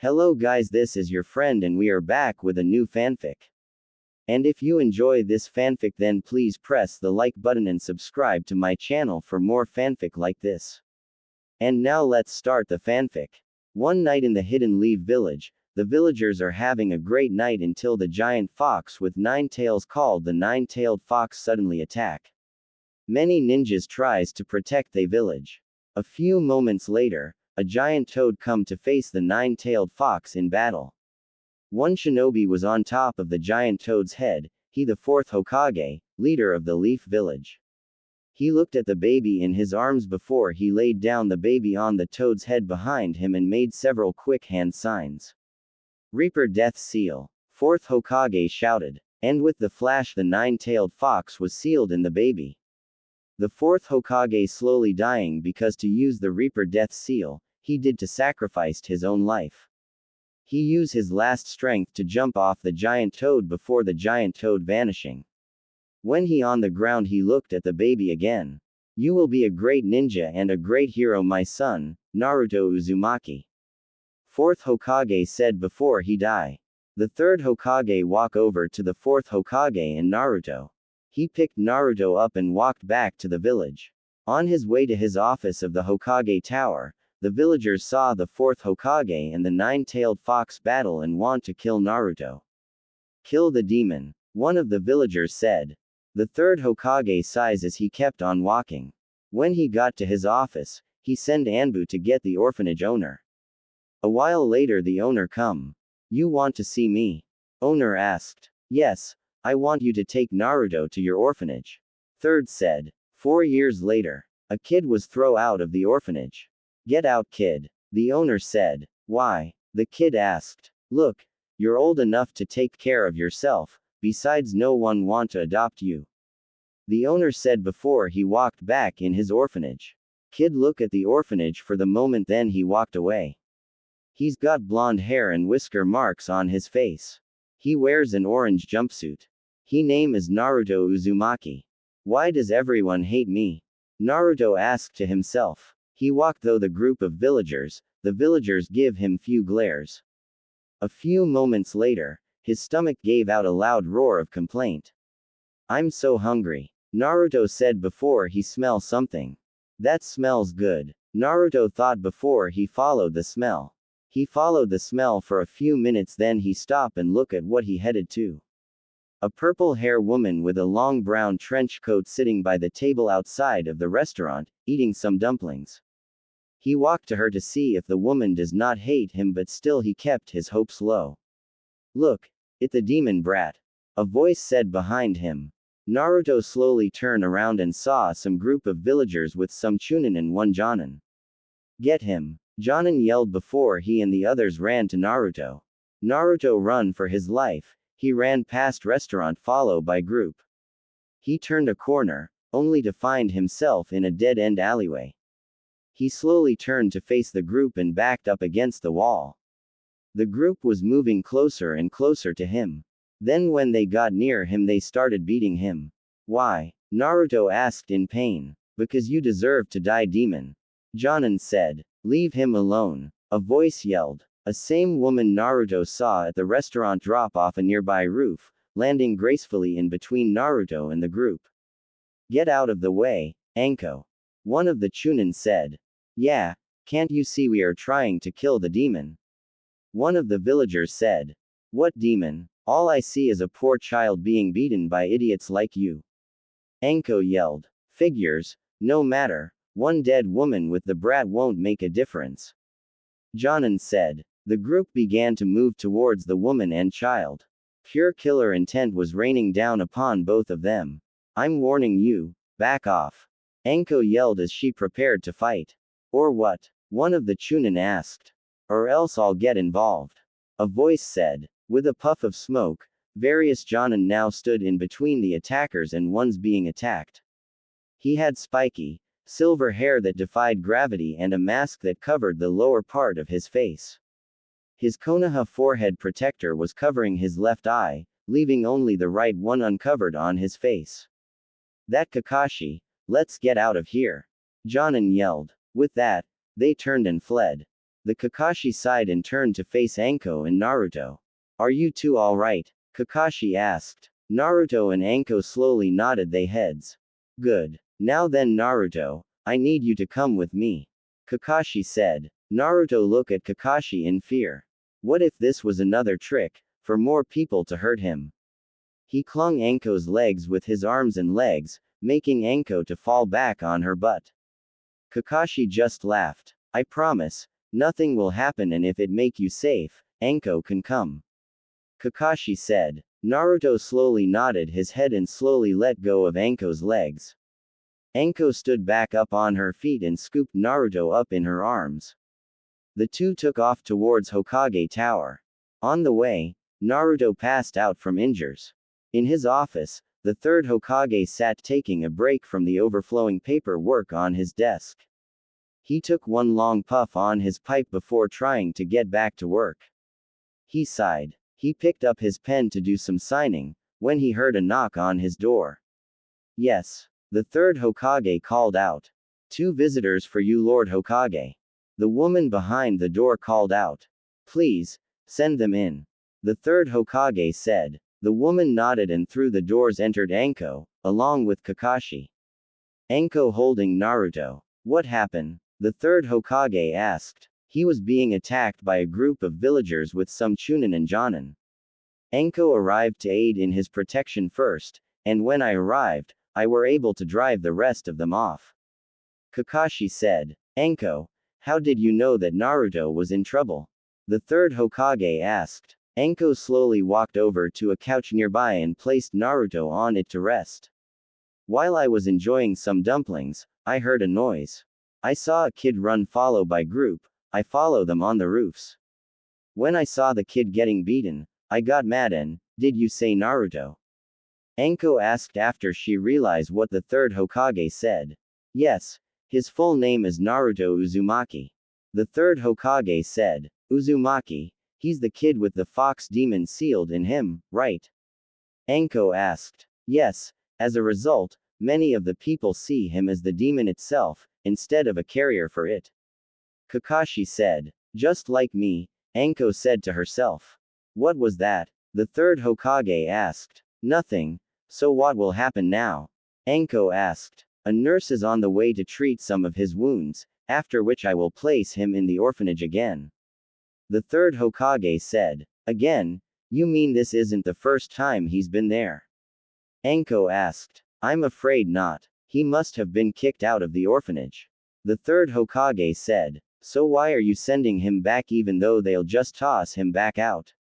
Hello guys, this is your friend and we are back with a new fanfic. And if you enjoy this fanfic then please press the like button and subscribe to my channel for more fanfic like this. And now let's start the fanfic. One night in the Hidden Leaf village, the villagers are having a great night until the giant fox with 9 tails called the 9-tailed fox suddenly attack. Many ninjas tries to protect their village. A few moments later, a giant toad come to face the 9-tailed fox in battle. One shinobi was on top of the giant toad's head, he the 4th Hokage, leader of the Leaf Village. He looked at the baby in his arms before he laid down the baby on the toad's head behind him and made several quick hand signs. Reaper Death Seal. 4th Hokage shouted. And with the flash the 9-tailed fox was sealed in the baby. The 4th Hokage slowly dying because to use the Reaper Death Seal, he did to sacrificed his own life. He used his last strength to jump off the giant toad before the giant toad vanishing. When he on the ground he looked at the baby again. You will be a great ninja and a great hero my son, Naruto Uzumaki. 4th Hokage said before he die. The 3rd Hokage walk over to the 4th Hokage and Naruto. He picked Naruto up and walked back to the village. On his way to his office of the Hokage Tower, the villagers saw the 4th Hokage and the 9-tailed fox battle and want to kill Naruto. Kill the demon, one of the villagers said. The 3rd Hokage sighs as he kept on walking. When he got to his office, he sent Anbu to get the orphanage owner. A while later the owner come. You want to see me? Owner asked. Yes, I want you to take Naruto to your orphanage. 3rd said. 4 years later, a kid was thrown out of the orphanage. Get out kid, the owner said. Why? The kid asked. Look, you're old enough to take care of yourself, besides no one want to adopt you. The owner said before he walked back in his orphanage. Kid looked at the orphanage for the moment then he walked away. He's got blonde hair and whisker marks on his face. He wears an orange jumpsuit. He name is Naruto Uzumaki. Why does everyone hate me? Naruto asked to himself. He walked through the group of villagers, the villagers give him few glares. A few moments later, his stomach gave out a loud roar of complaint. I'm so hungry. Naruto said before he smell something. That smells good. Naruto thought before he followed the smell. He followed the smell for a few minutes then he stopped and looked at what he headed to. A purple hair woman with a long brown trench coat sitting by the table outside of the restaurant, eating some dumplings. He walked to her to see if the woman does not hate him but still he kept his hopes low. Look, it's the demon brat. A voice said behind him. Naruto slowly turned around and saw some group of villagers with some chunin and one jonin. Get him. Jonin yelled before he and the others ran to Naruto. Naruto run for his life, he ran past restaurant followed by group. He turned a corner, only to find himself in a dead-end alleyway. He slowly turned to face the group and backed up against the wall. The group was moving closer and closer to him. Then when they got near him they started beating him. Why? Naruto asked in pain. Because you deserve to die demon. Jonin said. Leave him alone. A voice yelled. A same woman Naruto saw at the restaurant drop off a nearby roof, landing gracefully in between Naruto and the group. Get out of the way, Anko. One of the chunin said. Yeah, can't you see we are trying to kill the demon? One of the villagers said. What demon? All I see is a poor child being beaten by idiots like you. Anko yelled. Figures, no matter, one dead woman with the brat won't make a difference. Jonin said. The group began to move towards the woman and child. Pure killer intent was raining down upon both of them. I'm warning you, back off. Anko yelled as she prepared to fight. Or what? One of the chunin asked. Or else I'll get involved. A voice said. With a puff of smoke, various jonin now stood in between the attackers and ones being attacked. He had spiky, silver hair that defied gravity and a mask that covered the lower part of his face. His Konoha forehead protector was covering his left eye, leaving only the right one uncovered on his face. That Kakashi, let's get out of here. Jonin yelled. With that, they turned and fled. The Kakashi sighed and turned to face Anko and Naruto. Are you two alright? Kakashi asked. Naruto and Anko slowly nodded their heads. Good. Now then Naruto, I need you to come with me. Kakashi said. Naruto looked at Kakashi in fear. What if this was another trick, for more people to hurt him? He clung Anko's legs with his arms and legs, making Anko to fall back on her butt. Kakashi just laughed. I promise, nothing will happen, and if it make you safe, Anko can come. Kakashi said. Naruto slowly nodded his head and slowly let go of Anko's legs. Anko stood back up on her feet and scooped Naruto up in her arms. The two took off towards Hokage Tower. On the way, Naruto passed out from injuries. In his office, the third Hokage sat taking a break from the overflowing paperwork on his desk. He took one long puff on his pipe before trying to get back to work. He sighed. He picked up his pen to do some signing, when he heard a knock on his door. Yes. The third Hokage called out. 2 visitors for you, Lord Hokage. The woman behind the door called out. Please, send them in. The third Hokage said. The woman nodded and through the doors entered Anko, along with Kakashi. Anko holding Naruto. What happened? The third Hokage asked. He was being attacked by a group of villagers with some Chunin and Jonin. Anko arrived to aid in his protection first, and when I arrived, I were able to drive the rest of them off. Kakashi said. Anko, how did you know that Naruto was in trouble? The third Hokage asked. Anko slowly walked over to a couch nearby and placed Naruto on it to rest. While I was enjoying some dumplings, I heard a noise. I saw a kid run followed by group. I follow them on the roofs. When I saw the kid getting beaten, I got mad and, did you say Naruto? Anko asked after she realized what the third Hokage said. Yes, his full name is Naruto Uzumaki. The third Hokage said. Uzumaki, he's the kid with the fox demon sealed in him, right? Anko asked. Yes, as a result, many of the people see him as the demon itself, instead of a carrier for it. Kakashi said. Just like me, Anko said to herself. What was that? The third Hokage asked. Nothing. So what will happen now? Anko asked. A nurse is on the way to treat some of his wounds, after which I will place him in the orphanage again. The third Hokage said. Again? You mean this isn't the first time he's been there? Anko asked. I'm afraid not. He must have been kicked out of the orphanage. The third Hokage said. So why are you sending him back even though they'll just toss him back out?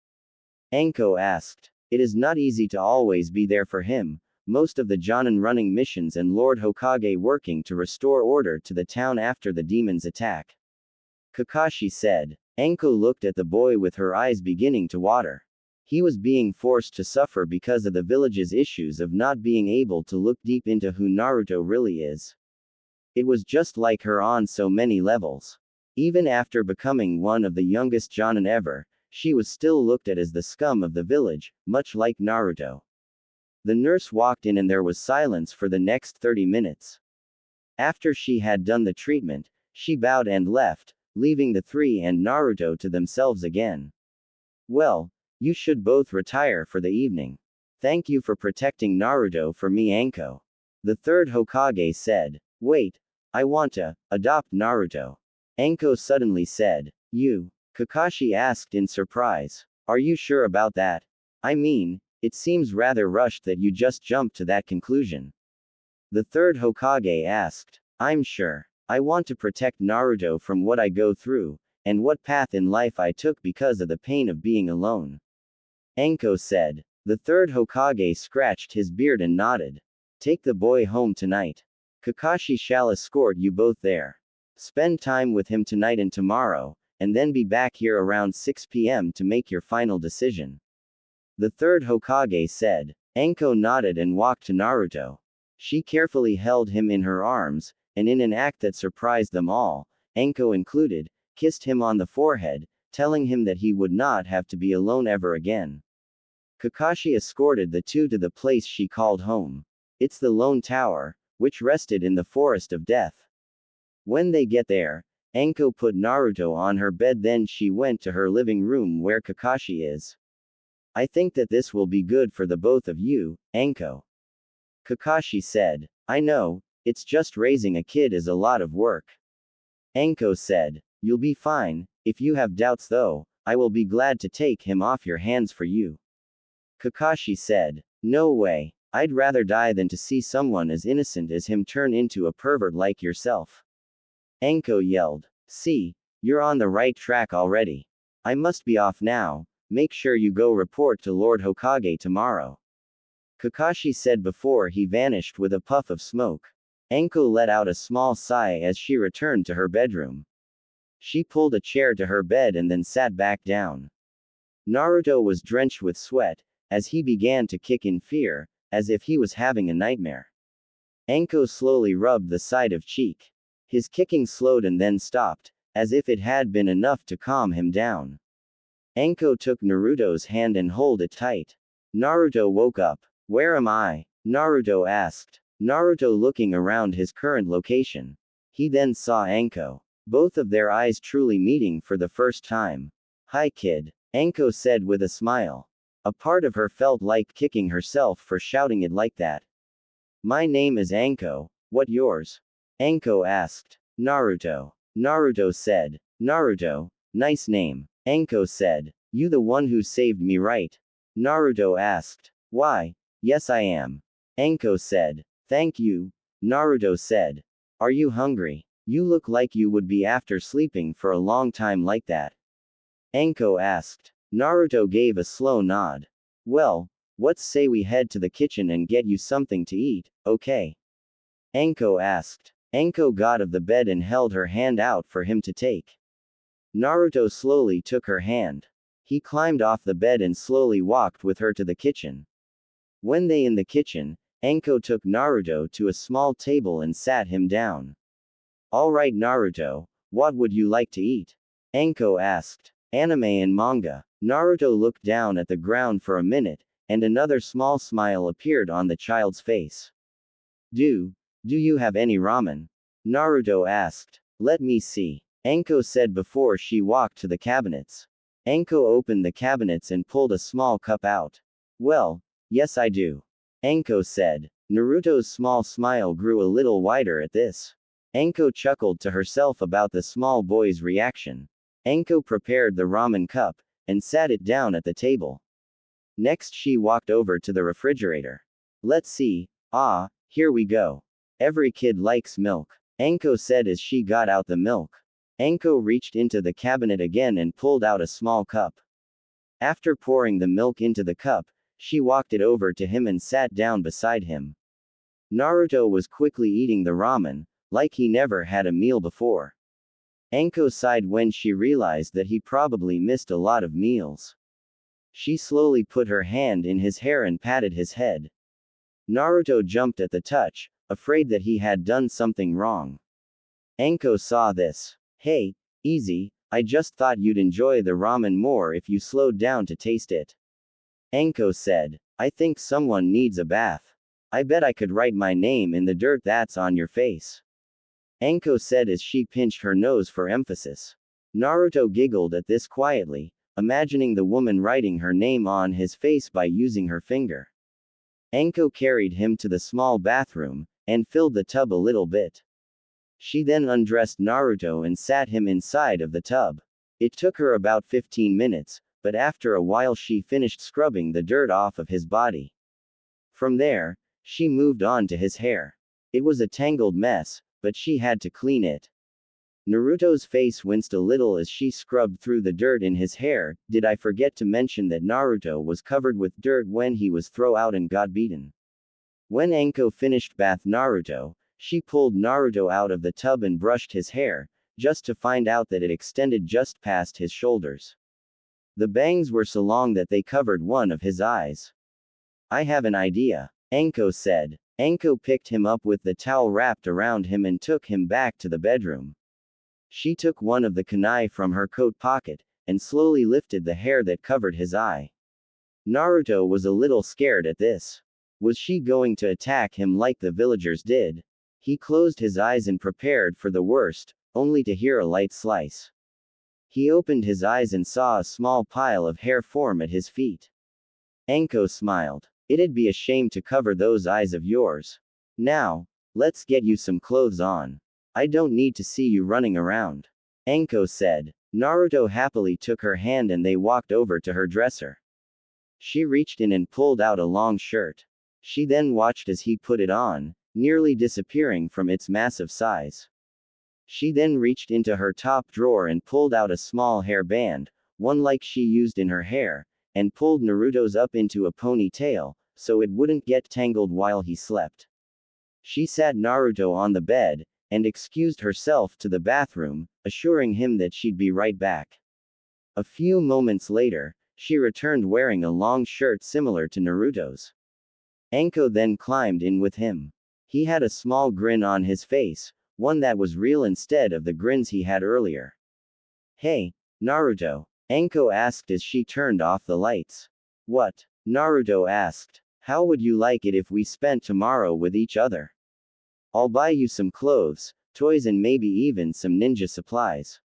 Anko asked. It is not easy to always be there for him, most of the Jonin running missions and Lord Hokage working to restore order to the town after the demon's attack. Kakashi said. Anko looked at the boy with her eyes beginning to water. He was being forced to suffer because of the village's issues of not being able to look deep into who Naruto really is. It was just like her on so many levels. Even after becoming one of the youngest Jonin ever, she was still looked at as the scum of the village, much like Naruto. The nurse walked in and there was silence for the next 30 minutes. After she had done the treatment, she bowed and left, leaving the three and Naruto to themselves again. Well, you should both retire for the evening. Thank you for protecting Naruto for me, Anko. The third Hokage said. Wait, I want to adopt Naruto. Anko suddenly said. You? Kakashi asked in surprise. Are you sure about that? I mean, it seems rather rushed that you just jumped to that conclusion. The third Hokage asked. I'm sure. I want to protect Naruto from what I go through, and what path in life I took because of the pain of being alone. Anko said. The third Hokage scratched his beard and nodded. Take the boy home tonight. Kakashi shall escort you both there. Spend time with him tonight and tomorrow, and then be back here around 6 p.m. to make your final decision. The third Hokage said. Anko nodded and walked to Naruto. She carefully held him in her arms, and in an act that surprised them all, Anko included, kissed him on the forehead, telling him that he would not have to be alone ever again. Kakashi escorted the two to the place she called home. It's the Lone Tower, which rested in the Forest of Death. When they get there, Anko put Naruto on her bed, then she went to her living room where Kakashi is. I think that this will be good for the both of you, Anko. Kakashi said. I know, it's just raising a kid is a lot of work. Anko said. You'll be fine. If you have doubts though, I will be glad to take him off your hands for you. Kakashi said. No way. I'd rather die than to see someone as innocent as him turn into a pervert like yourself. Anko yelled. See, you're on the right track already. I must be off now. Make sure you go report to Lord Hokage tomorrow. Kakashi said before he vanished with a puff of smoke. Anko let out a small sigh as she returned to her bedroom. She pulled a chair to her bed and then sat back down. Naruto was drenched with sweat, as he began to kick in fear, as if he was having a nightmare. Anko slowly rubbed the side of cheek. His kicking slowed and then stopped, as if it had been enough to calm him down. Anko took Naruto's hand and held it tight. Naruto woke up. Where am I? Naruto asked. Naruto looking around his current location. He then saw Anko. Both of their eyes truly meeting for the first time. Hi kid. Anko said with a smile. A part of her felt like kicking herself for shouting it like that. My name is Anko, what yours? Anko asked. Naruto. Naruto said. Naruto, nice name. Anko said. You the one who saved me, right? Naruto asked. Why? Yes I am. Anko said. Thank you. Naruto said. Are you hungry? You look like you would be after sleeping for a long time like that. Anko asked. Naruto gave a slow nod. Well, let's say we head to the kitchen and get you something to eat, okay? Anko asked. Anko got of the bed and held her hand out for him to take. Naruto slowly took her hand. He climbed off the bed and slowly walked with her to the kitchen. When they in the kitchen, Anko took Naruto to a small table and sat him down. Alright Naruto, what would you like to eat? Anko asked. Anime and manga. Naruto looked down at the ground for a minute, and another small smile appeared on the child's face. Do you have any ramen? Naruto asked. Let me see. Anko said before she walked to the cabinets. Anko opened the cabinets and pulled a small cup out. Well, yes I do. Anko said. Naruto's small smile grew a little wider at this. Anko chuckled to herself about the small boy's reaction. Anko prepared the ramen cup, and sat it down at the table. Next she walked over to the refrigerator. Let's see, here we go. Every kid likes milk. Anko said as she got out the milk. Anko reached into the cabinet again and pulled out a small cup. After pouring the milk into the cup, she walked it over to him and sat down beside him. Naruto was quickly eating the ramen, like he never had a meal before. Anko sighed when she realized that he probably missed a lot of meals. She slowly put her hand in his hair and patted his head. Naruto jumped at the touch, afraid that he had done something wrong. Anko saw this. Hey, easy, I just thought you'd enjoy the ramen more if you slowed down to taste it. Anko said. I think someone needs a bath. I bet I could write my name in the dirt that's on your face. Anko said as she pinched her nose for emphasis. Naruto giggled at this quietly, imagining the woman writing her name on his face by using her finger. Anko carried him to the small bathroom, and filled the tub a little bit. She then undressed Naruto and sat him inside of the tub. It took her about 15 minutes, but after a while she finished scrubbing the dirt off of his body. From there, she moved on to his hair. It was a tangled mess, but she had to clean it. Naruto's face winced a little as she scrubbed through the dirt in his hair. Did I forget to mention that Naruto was covered with dirt when he was thrown out and got beaten? When Anko finished bath Naruto, she pulled Naruto out of the tub and brushed his hair, just to find out that it extended just past his shoulders. The bangs were so long that they covered one of his eyes. I have an idea, Anko said. Anko picked him up with the towel wrapped around him and took him back to the bedroom. She took one of the kunai from her coat pocket, and slowly lifted the hair that covered his eye. Naruto was a little scared at this. Was she going to attack him like the villagers did? He closed his eyes and prepared for the worst, only to hear a light slice. He opened his eyes and saw a small pile of hair form at his feet. Anko smiled. It'd be a shame to cover those eyes of yours. Now, let's get you some clothes on. I don't need to see you running around. Anko said. Naruto happily took her hand and they walked over to her dresser. She reached in and pulled out a long shirt. She then watched as he put it on, nearly disappearing from its massive size. She then reached into her top drawer and pulled out a small hair band, one like she used in her hair, and pulled Naruto's up into a ponytail, so it wouldn't get tangled while he slept. She sat Naruto on the bed, and excused herself to the bathroom, assuring him that she'd be right back. A few moments later, she returned wearing a long shirt similar to Naruto's. Anko then climbed in with him. He had a small grin on his face, one that was real instead of the grins he had earlier. Hey, Naruto, Anko asked as she turned off the lights. What? Naruto asked. How would you like it if we spent tomorrow with each other? I'll buy you some clothes, toys and maybe even some ninja supplies.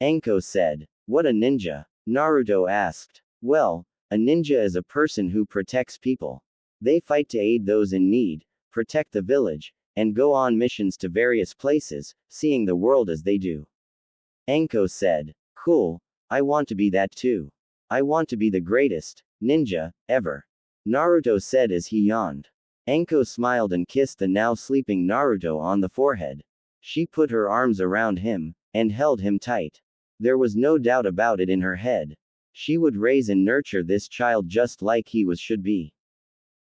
Anko said. What a ninja? Naruto asked. Well, a ninja is a person who protects people. They fight to aid those in need, protect the village, and go on missions to various places, seeing the world as they do. Anko said. Cool, I want to be that too. I want to be the greatest ninja ever. Naruto said as he yawned. Anko smiled and kissed the now sleeping Naruto on the forehead. She put her arms around him, and held him tight. There was no doubt about it in her head. She would raise and nurture this child just like he should be.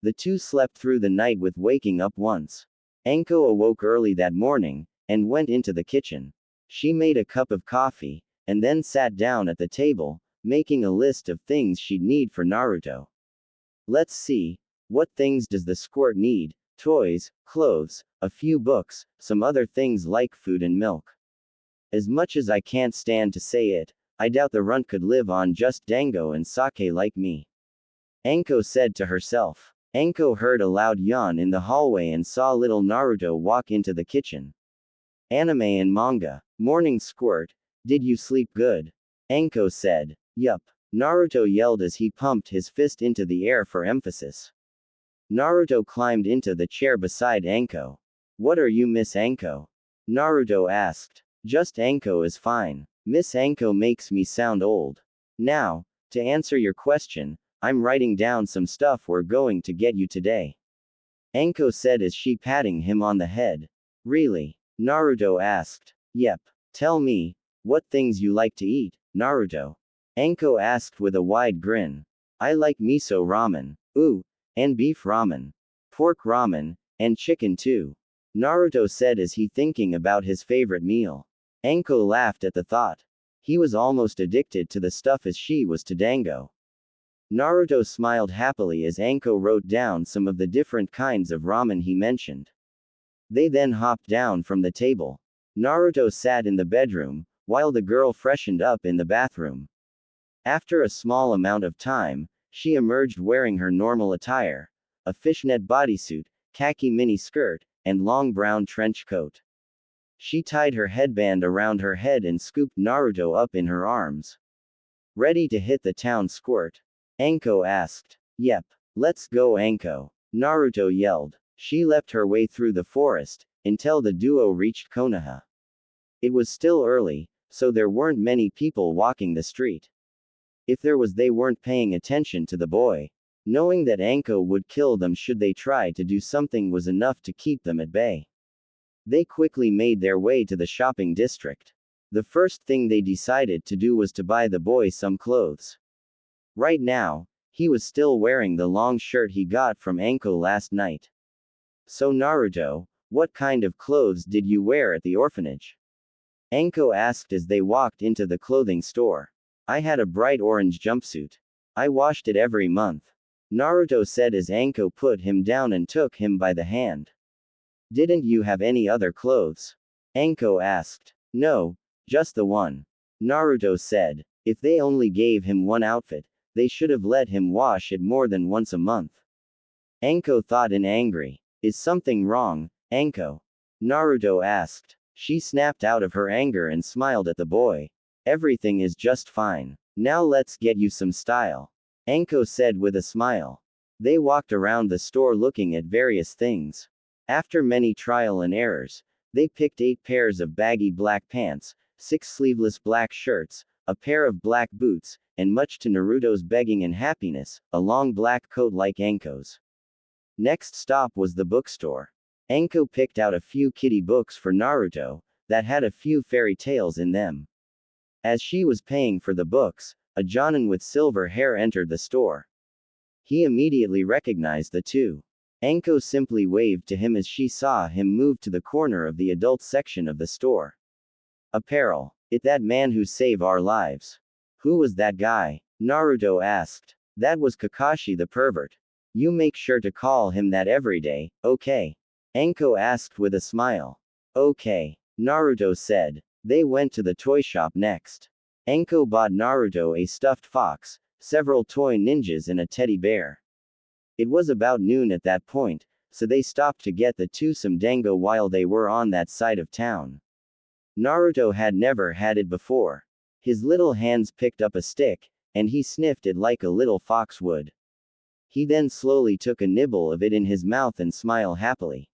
The two slept through the night with waking up once. Anko awoke early that morning, and went into the kitchen. She made a cup of coffee, and then sat down at the table, making a list of things she'd need for Naruto. Let's see, what things does the squirt need? Toys, clothes, a few books, some other things like food and milk. As much as I can't stand to say it, I doubt the runt could live on just dango and sake like me. Anko said to herself. Anko heard a loud yawn in the hallway and saw little Naruto walk into the kitchen. Anime and manga. Morning squirt. Did you sleep good? Anko said. Yup. Naruto yelled as he pumped his fist into the air for emphasis. Naruto climbed into the chair beside Anko. What are you, Miss Anko? Naruto asked. Just Anko is fine. Miss Anko makes me sound old. Now, to answer your question, I'm writing down some stuff we're going to get you today. Anko said as she patting him on the head. Really? Naruto asked. Yep. Tell me, what things you like to eat, Naruto? Anko asked with a wide grin. I like miso ramen. Ooh, and beef ramen. Pork ramen, and chicken too. Naruto said as he thinking about his favorite meal. Anko laughed at the thought. He was almost addicted to the stuff as she was to dango. Naruto smiled happily as Anko wrote down some of the different kinds of ramen he mentioned. They then hopped down from the table. Naruto sat in the bedroom, while the girl freshened up in the bathroom. After a small amount of time, she emerged wearing her normal attire, a fishnet bodysuit, khaki mini skirt, and long brown trench coat. She tied her headband around her head and scooped Naruto up in her arms. Ready to hit the town squirt? Anko asked. Yep. Let's go, Anko. Naruto yelled. She leapt her way through the forest, until the duo reached Konoha. It was still early, so there weren't many people walking the street. If there was, they weren't paying attention to the boy. Knowing that Anko would kill them should they try to do something was enough to keep them at bay. They quickly made their way to the shopping district. The first thing they decided to do was to buy the boy some clothes. Right now, he was still wearing the long shirt he got from Anko last night. So Naruto, what kind of clothes did you wear at the orphanage? Anko asked as they walked into the clothing store. I had a bright orange jumpsuit. I washed it every month. Naruto said as Anko put him down and took him by the hand. Didn't you have any other clothes? Anko asked. No, just the one. Naruto said. If they only gave him one outfit, they should have let him wash it more than once a month. Anko thought in angry. Is something wrong, Anko? Naruto asked. She snapped out of her anger and smiled at the boy. Everything is just fine. Now let's get you some style. Anko said with a smile. They walked around the store looking at various things. After many trial and errors, they picked 8 pairs of baggy black pants, 6 sleeveless black shirts, a pair of black boots, and much to Naruto's begging and happiness, a long black coat like Anko's. Next stop was the bookstore. Anko picked out a few kiddie books for Naruto, that had a few fairy tales in them. As she was paying for the books, a Jonin with silver hair entered the store. He immediately recognized the two. Anko simply waved to him as she saw him move to the corner of the adult section of the store. Apparel. It that man who saved our lives. Who was that guy? Naruto asked. That was Kakashi the pervert. You make sure to call him that every day, okay? Anko asked with a smile. Okay, Naruto said. They went to the toy shop next. Anko bought Naruto a stuffed fox, several toy ninjas and a teddy bear. It was about noon at that point, so they stopped to get the two some dango while they were on that side of town. Naruto had never had it before. His little hands picked up a stick, and he sniffed it like a little fox would. He then slowly took a nibble of it in his mouth and smiled happily.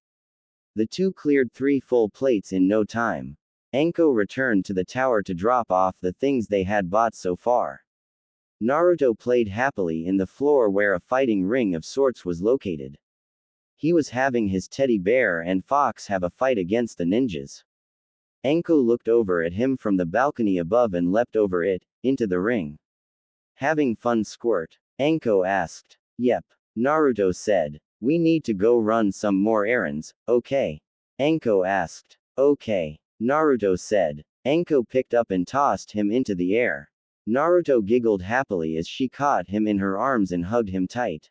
The two cleared 3 full plates in no time. Anko returned to the tower to drop off the things they had bought so far. Naruto played happily in the floor where a fighting ring of sorts was located. He was having his teddy bear and fox have a fight against the ninjas. Anko looked over at him from the balcony above and leapt over it, into the ring. Having fun, squirt? Anko asked. Yep. Naruto said. We need to go run some more errands, okay? Anko asked. Okay. Naruto said. Anko picked up and tossed him into the air. Naruto giggled happily as she caught him in her arms and hugged him tight.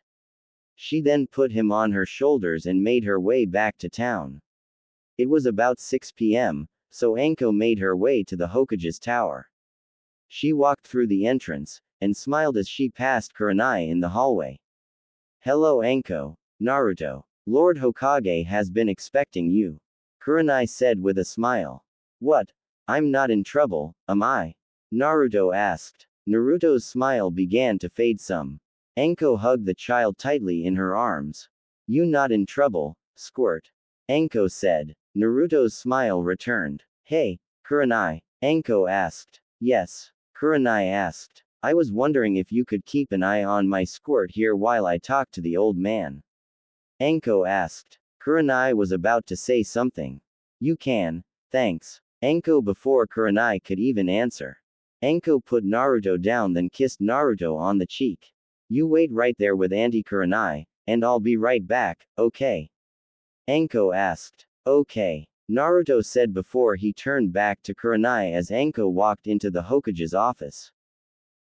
She then put him on her shoulders and made her way back to town. It was about 6 p.m., so Anko made her way to the Hokage's tower. She walked through the entrance, and smiled as she passed Kurenai in the hallway. Hello Anko. Naruto. Lord Hokage has been expecting you. Kurenai said with a smile. What? I'm not in trouble, am I? Naruto asked. Naruto's smile began to fade some. Anko hugged the child tightly in her arms. You not in trouble, squirt? Anko said. Naruto's smile returned. Hey, Kurenai? Anko asked. Yes. Kurenai asked. I was wondering if you could keep an eye on my squirt here while I talk to the old man. Anko asked. Kurenai was about to say something. You can, thanks. Anko before Kurenai could even answer. Anko put Naruto down then kissed Naruto on the cheek. You wait right there with Auntie Kurenai, and I'll be right back, okay? Anko asked. Okay. Naruto said before he turned back to Kurenai as Anko walked into the Hokage's office.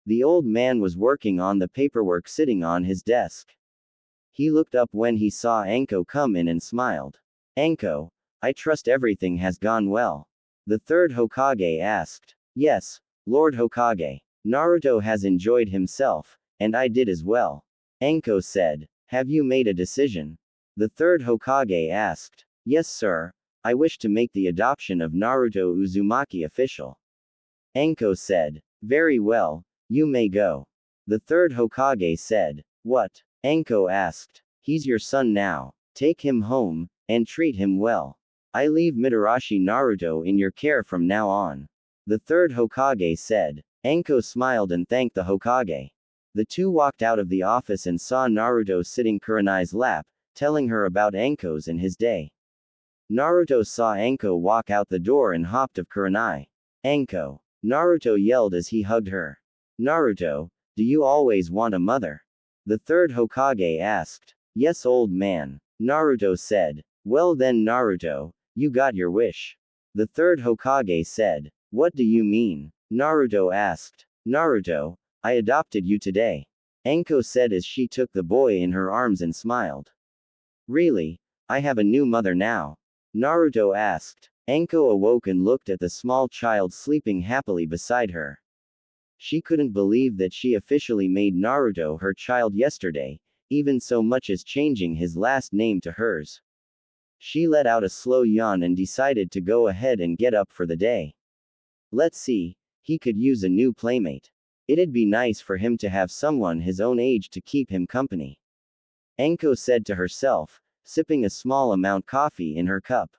The old man was working on the paperwork sitting on his desk. He looked up when he saw Anko come in and smiled. Anko, I trust everything has gone well. The third Hokage asked. Yes, Lord Hokage. Naruto has enjoyed himself, and I did as well. Anko said. Have you made a decision? The third Hokage asked. Yes sir, I wish to make the adoption of Naruto Uzumaki official. Anko said. Very well, you may go. The third Hokage said. What? Anko asked. He's your son now. Take him home, and treat him well. I leave Mitarashi Naruto in your care from now on. The third Hokage said. Anko smiled and thanked the Hokage. The two walked out of the office and saw Naruto sitting Kurenai's lap, telling her about Anko's and his day. Naruto saw Anko walk out the door and hopped of Kurenai. Anko. Naruto yelled as he hugged her. Naruto, do you always want a mother? The third Hokage asked. Yes old man. Naruto said. Well then Naruto, you got your wish. The third Hokage said. What do you mean? Naruto asked. Naruto, I adopted you today. Anko said as she took the boy in her arms and smiled. Really? I have a new mother now? Naruto asked. Anko awoke and looked at the small child sleeping happily beside her. She couldn't believe that she officially made Naruto her child yesterday, even so much as changing his last name to hers. She let out a slow yawn and decided to go ahead and get up for the day. Let's see, he could use a new playmate. It'd be nice for him to have someone his own age to keep him company. Anko said to herself, sipping a small amount coffee in her cup.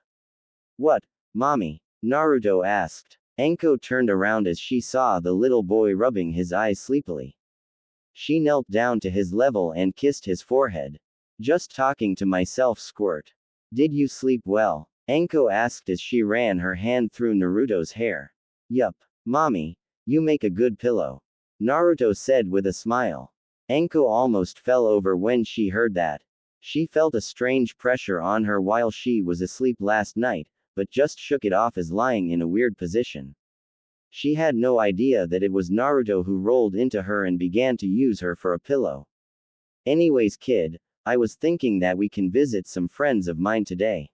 What, mommy? Naruto asked. Anko turned around as she saw the little boy rubbing his eyes sleepily. She knelt down to his level and kissed his forehead. Just talking to myself, squirt. Did you sleep well? Anko asked as she ran her hand through Naruto's hair. Yup, mommy, you make a good pillow. Naruto said with a smile. Anko almost fell over when she heard that. She felt a strange pressure on her while she was asleep last night, but just shook it off as lying in a weird position. She had no idea that it was Naruto who rolled into her and began to use her for a pillow. Anyways, kid, I was thinking that we can visit some friends of mine today.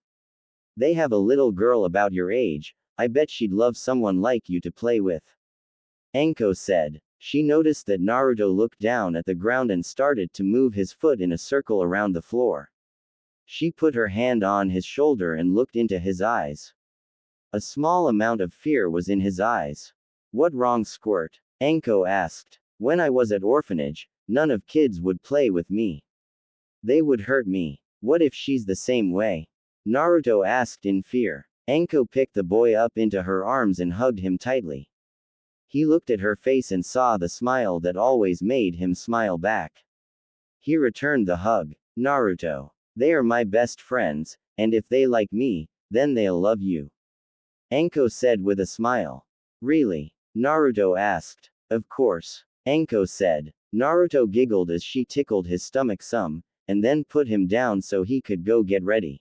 They have a little girl about your age, I bet she'd love someone like you to play with. Anko said. She noticed that Naruto looked down at the ground and started to move his foot in a circle around the floor. She put her hand on his shoulder and looked into his eyes. A small amount of fear was in his eyes. What wrong, squirt? Anko asked. When I was at orphanage, none of kids would play with me. They would hurt me. What if she's the same way? Naruto asked in fear. Anko picked the boy up into her arms and hugged him tightly. He looked at her face and saw the smile that always made him smile back. He returned the hug. Naruto. They are my best friends, and if they like me, then they'll love you. Anko said with a smile. Really? Naruto asked. Of course. Anko said. Naruto giggled as she tickled his stomach some, and then put him down so he could go get ready.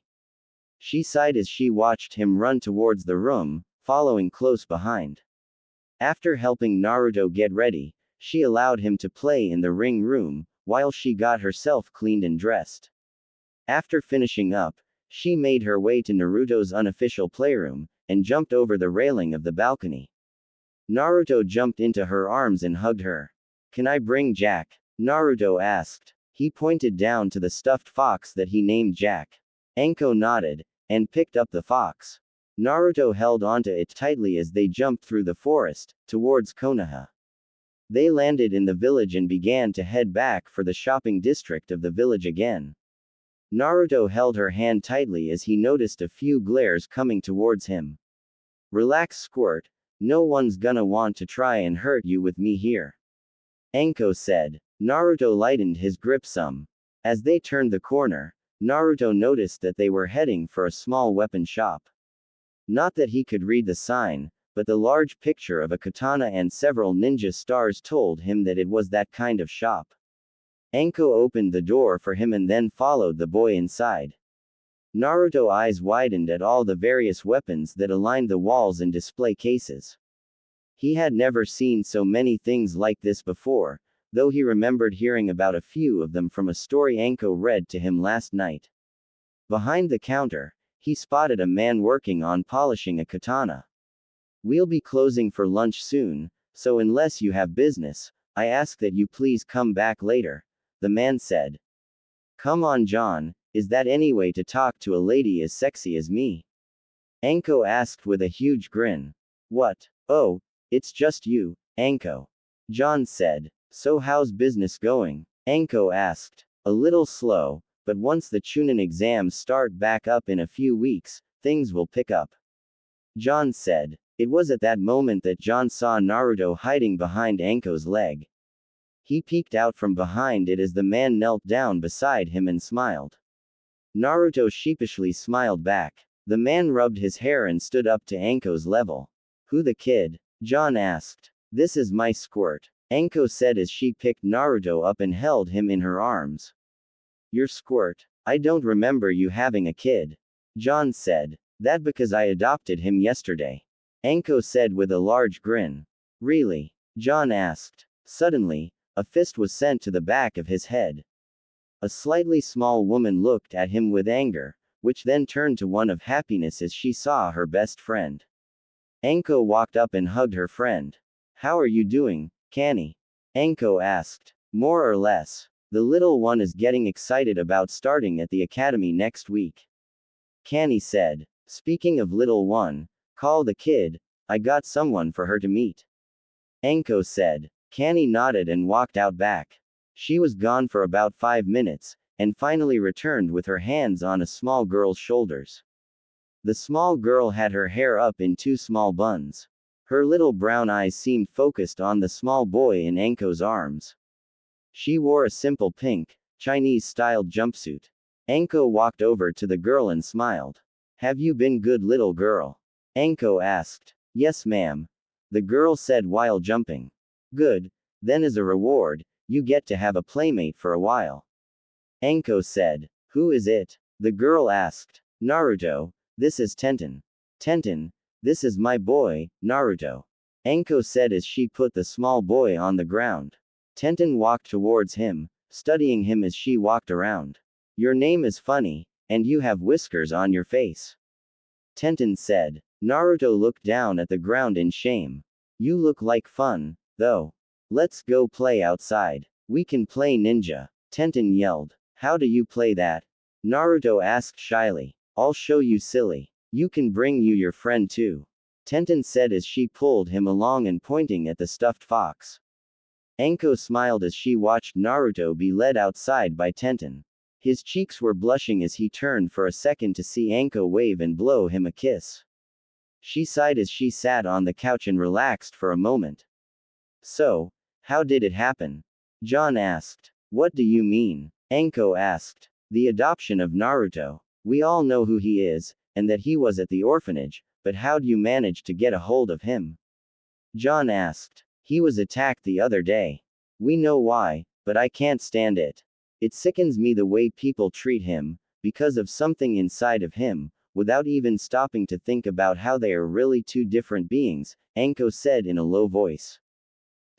She sighed as she watched him run towards the room, following close behind. After helping Naruto get ready, she allowed him to play in the ring room, while she got herself cleaned and dressed. After finishing up, she made her way to Naruto's unofficial playroom, and jumped over the railing of the balcony. Naruto jumped into her arms and hugged her. Can I bring Jack? Naruto asked. He pointed down to the stuffed fox that he named Jack. Anko nodded, and picked up the fox. Naruto held onto it tightly as they jumped through the forest, towards Konoha. They landed in the village and began to head back for the shopping district of the village again. Naruto held her hand tightly as he noticed a few glares coming towards him. Relax, squirt, no one's gonna want to try and hurt you with me here. Anko said. Naruto lightened his grip some. As they turned the corner, Naruto noticed that they were heading for a small weapon shop. Not that he could read the sign, but the large picture of a katana and several ninja stars told him that it was that kind of shop. Anko opened the door for him and then followed the boy inside. Naruto's eyes widened at all the various weapons that aligned the walls and display cases. He had never seen so many things like this before, though he remembered hearing about a few of them from a story Anko read to him last night. Behind the counter, he spotted a man working on polishing a katana. We'll be closing for lunch soon, so unless you have business, I ask that you please come back later, the man said. Come on, John, is that any way to talk to a lady as sexy as me? Anko asked with a huge grin. What? Oh, it's just you, Anko. John said. So how's business going? Anko asked. A little slow, but once the Chunin exams start back up in a few weeks, things will pick up. John said. It was at that moment that John saw Naruto hiding behind Anko's leg. He peeked out from behind it as the man knelt down beside him and smiled. Naruto sheepishly smiled back. The man rubbed his hair and stood up to Anko's level. Who the kid? John asked. This is my squirt, Anko said as she picked Naruto up and held him in her arms. Your squirt? I don't remember you having a kid. John said. That because I adopted him yesterday. Anko said with a large grin. Really? John asked. Suddenly, a fist was sent to the back of his head. A slightly small woman looked at him with anger, which then turned to one of happiness as she saw her best friend. Anko walked up and hugged her friend. How are you doing, Kani? Anko asked. More or less. The little one is getting excited about starting at the academy next week. Kanny said. Speaking of little one, call the kid, I got someone for her to meet. Anko said. Kanny nodded and walked out back. She was gone for about 5 minutes, and finally returned with her hands on a small girl's shoulders. The small girl had her hair up in 2 small buns. Her little brown eyes seemed focused on the small boy in Anko's arms. She wore a simple pink, Chinese-styled jumpsuit. Anko walked over to the girl and smiled. Have you been good little girl? Anko asked. Yes ma'am. The girl said while jumping. Good, then as a reward, you get to have a playmate for a while. Anko said. Who is it? The girl asked. Naruto, this is Tenten. Tenten, this is my boy, Naruto. Anko said as she put the small boy on the ground. Tenten walked towards him, studying him as she walked around. Your name is funny, and you have whiskers on your face. Tenten said. Naruto looked down at the ground in shame. You look like fun, though. Let's go play outside. We can play ninja. Tenten yelled. How do you play that? Naruto asked shyly. I'll show you silly. You can bring your friend too. Tenten said as she pulled him along and pointing at the stuffed fox. Anko smiled as she watched Naruto be led outside by Tenten. His cheeks were blushing as he turned for a second to see Anko wave and blow him a kiss. She sighed as she sat on the couch and relaxed for a moment. So, how did it happen? John asked. What do you mean? Anko asked. The adoption of Naruto. We all know who he is, and that he was at the orphanage, but how'd you manage to get a hold of him? John asked. He was attacked the other day. We know why, but I can't stand it. It sickens me the way people treat him, because of something inside of him, without even stopping to think about how they are really 2 different beings, Anko said in a low voice.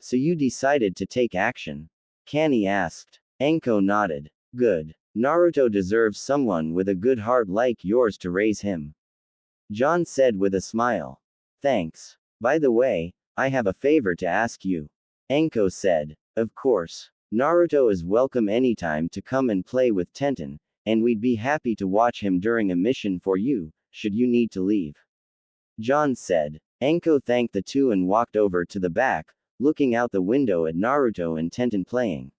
So you decided to take action? Kanny asked. Anko nodded. Good. Naruto deserves someone with a good heart like yours to raise him. John said with a smile. Thanks. By the way, I have a favor to ask you. Anko said. Of course. Naruto is welcome anytime to come and play with Tenten, and we'd be happy to watch him during a mission for you, should you need to leave. John said. Anko thanked the 2 and walked over to the back, looking out the window at Naruto and Tenten playing.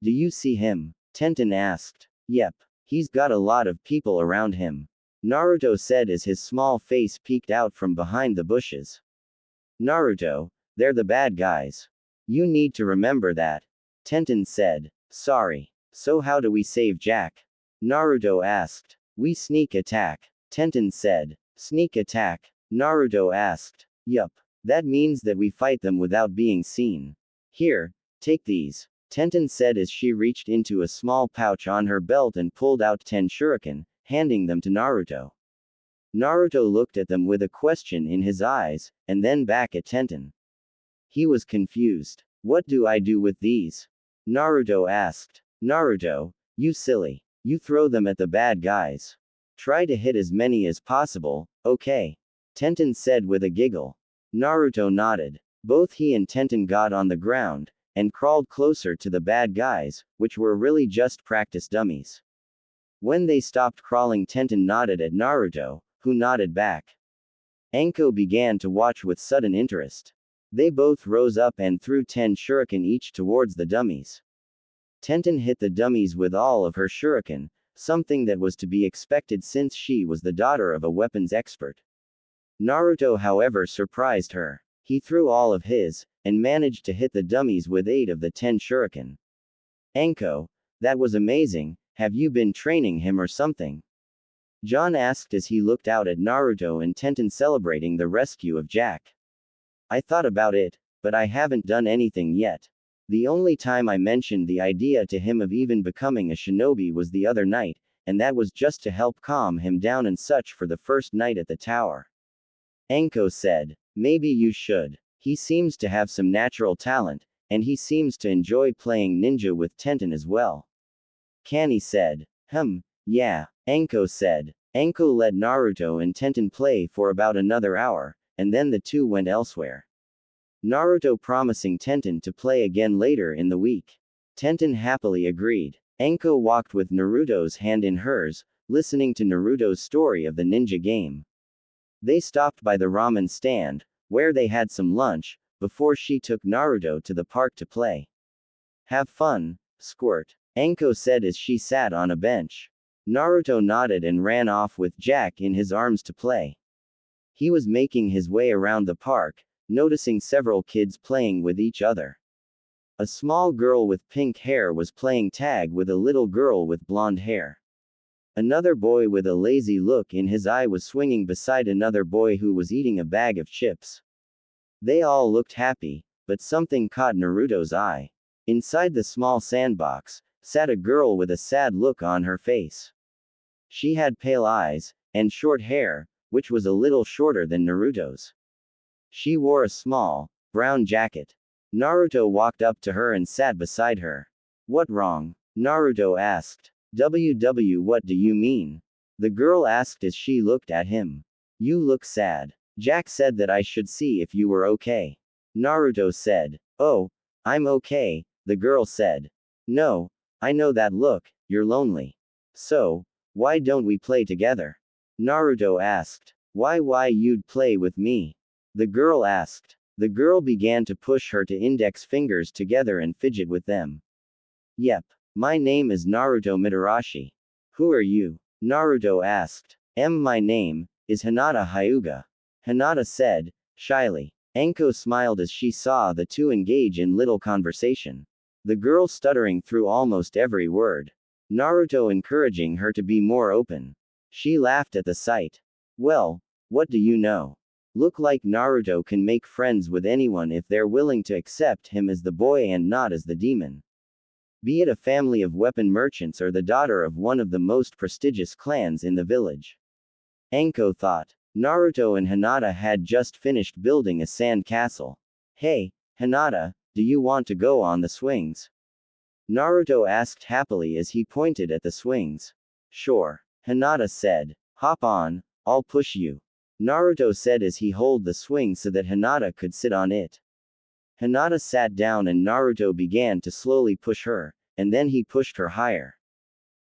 Do you see him? Tenten asked. Yep. He's got a lot of people around him. Naruto said as his small face peeked out from behind the bushes. Naruto, they're the bad guys. You need to remember that. Tenten said. Sorry. So how do we save Jack? Naruto asked. We sneak attack. Tenten said. Sneak attack? Naruto asked. Yup. That means that we fight them without being seen. Here, take these. Tenten said as she reached into a small pouch on her belt and pulled out 10 shuriken, handing them to Naruto. Naruto looked at them with a question in his eyes, and then back at Tenten. He was confused. What do I do with these? Naruto asked. Naruto, you silly. You throw them at the bad guys. Try to hit as many as possible, okay? Tenten said with a giggle. Naruto nodded. Both he and Tenten got on the ground, and crawled closer to the bad guys, which were really just practice dummies. When they stopped crawling, Tenten nodded at Naruto, who nodded back. Anko began to watch with sudden interest. They both rose up and threw 10 shuriken each towards the dummies. Tenten hit the dummies with all of her shuriken, something that was to be expected since she was the daughter of a weapons expert. Naruto, however, surprised her. He threw all of his, and managed to hit the dummies with 8 of the 10 shuriken. Anko, that was amazing. Have you been training him or something? John asked as he looked out at Naruto and Tenten celebrating the rescue of Jack. I thought about it, but I haven't done anything yet. The only time I mentioned the idea to him of even becoming a shinobi was the other night, and that was just to help calm him down and such for the first night at the tower. Anko said. Maybe you should. He seems to have some natural talent, and he seems to enjoy playing ninja with Tenten as well. Kanny said. Yeah, Anko said. Anko let Naruto and Tenten play for about another hour, and then the 2 went elsewhere. Naruto promising Tenten to play again later in the week. Tenten happily agreed. Anko walked with Naruto's hand in hers, listening to Naruto's story of the ninja game. They stopped by the ramen stand, where they had some lunch, before she took Naruto to the park to play. Have fun, Squirt, Anko said as she sat on a bench. Naruto nodded and ran off with Jack in his arms to play. He was making his way around the park, noticing several kids playing with each other. A small girl with pink hair was playing tag with a little girl with blonde hair. Another boy with a lazy look in his eye was swinging beside another boy who was eating a bag of chips. They all looked happy, but something caught Naruto's eye. Inside the small sandbox, sat a girl with a sad look on her face. She had pale eyes, and short hair, which was a little shorter than Naruto's. She wore a small, brown jacket. Naruto walked up to her and sat beside her. What wrong? Naruto asked. What do you mean? The girl asked as she looked at him. You look sad. Jack said that I should see if you were okay. Naruto said. Oh, I'm okay, the girl said. No, I know that look, you're lonely. So, why don't we play together? Naruto asked. Why you'd play with me? The girl asked. The girl began to push her index fingers together and fidget with them. Yep. My name is Naruto Mitarashi. Who are you? Naruto asked. My name is Hinata Hyuga. Hinata said, shyly. Anko smiled as she saw the two engage in little conversation. The girl stuttering through almost every word. Naruto encouraging her to be more open. She laughed at the sight. Well, what do you know? Look like Naruto can make friends with anyone if they're willing to accept him as the boy and not as the demon. Be it a family of weapon merchants or the daughter of one of the most prestigious clans in the village. Anko thought. Naruto and Hinata had just finished building a sand castle. Hey, Hinata, do you want to go on the swings? Naruto asked happily as he pointed at the swings. Sure, Hinata said. Hop on, I'll push you. Naruto said as he held the swing so that Hinata could sit on it. Hinata sat down and Naruto began to slowly push her, and then he pushed her higher.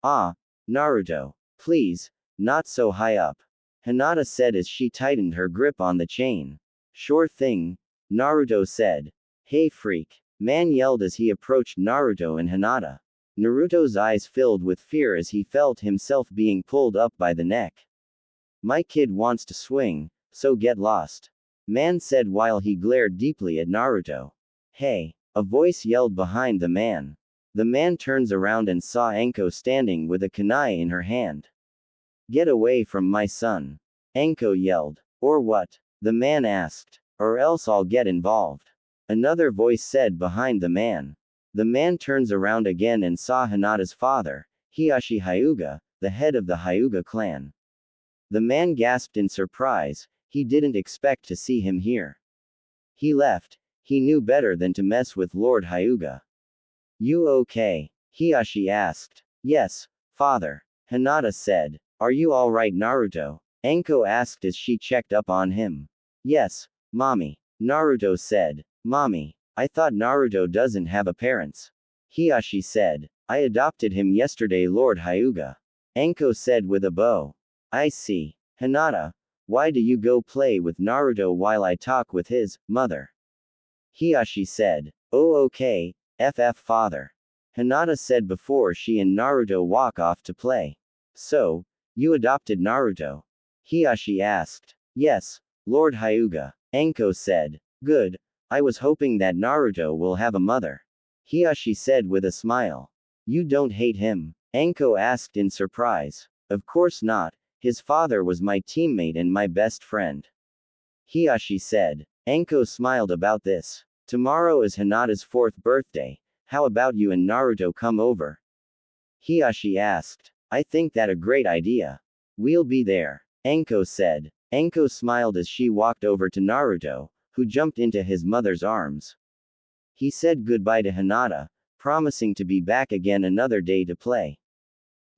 Ah, Naruto, please, not so high up. Hinata said as she tightened her grip on the chain. Sure thing, Naruto said. Hey freak, man yelled as he approached Naruto and Hinata. Naruto's eyes filled with fear as he felt himself being pulled up by the neck. My kid wants to swing, so get lost. Man said while he glared deeply at Naruto. Hey, a voice yelled behind the man. The man turns around and saw Anko standing with a kunai in her hand. Get away from my son. Anko yelled. Or what? The man asked. Or else I'll get involved. Another voice said behind the man. The man turns around again and saw Hinata's father, Hiashi Hyuga, the head of the Hyuga clan. The man gasped in surprise. He didn't expect to see him here. He left. He knew better than to mess with Lord Hyuga. You okay? Hiashi asked. Yes, father. Hinata said. Are you alright, Naruto? Anko asked as she checked up on him. Yes, mommy. Naruto said. Mommy, I thought Naruto doesn't have a parents. Hiashi said. I adopted him yesterday, Lord Hyuga. Anko said with a bow. I see. Hinata, why do you go play with Naruto while I talk with his mother? Hiashi said. Oh okay, father. Hinata said before she and Naruto walk off to play. So, you adopted Naruto? Hiashi asked. Yes, Lord Hyuga. Anko said. Good, I was hoping that Naruto will have a mother. Hiashi said with a smile. You don't hate him? Anko asked in surprise. Of course not. His father was my teammate and my best friend. Hiashi said. Anko smiled about this. Tomorrow is Hinata's 4th birthday. How about you and Naruto come over? Hiashi asked. I think that a great idea. We'll be there. Anko said. Anko smiled as she walked over to Naruto, who jumped into his mother's arms. He said goodbye to Hinata, promising to be back again another day to play.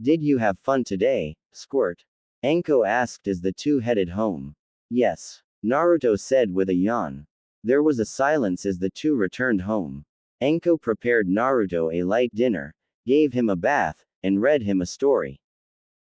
Did you have fun today, Squirt? Anko asked as the two headed home. Yes, Naruto said with a yawn. There was a silence as the two returned home. Anko prepared Naruto a light dinner, gave him a bath, and read him a story.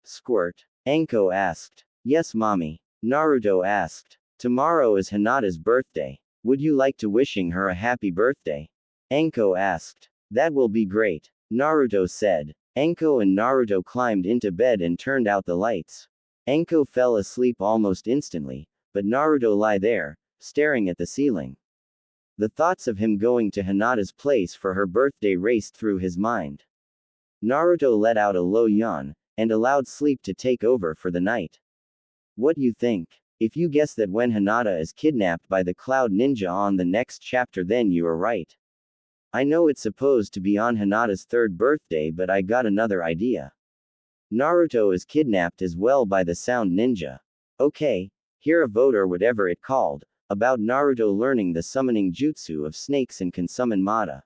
Squirt. Anko asked. Yes, mommy. Naruto asked. Tomorrow is Hinata's birthday. Would you like to wishing her a happy birthday? Anko asked. That will be great. Naruto said. Anko and Naruto climbed into bed and turned out the lights. Anko fell asleep almost instantly, but Naruto lay there, staring at the ceiling. The thoughts of him going to Hinata's place for her birthday raced through his mind. Naruto let out a low yawn, and allowed sleep to take over for the night. What you think? If you guess that when Hinata is kidnapped by the Cloud Ninja on the next chapter, then you are right. I know it's supposed to be on Hinata's third birthday, but I got another idea. Naruto is kidnapped as well by the Sound Ninja. Okay, hear a vote or whatever it called, about Naruto learning the summoning jutsu of snakes and can summon Mata.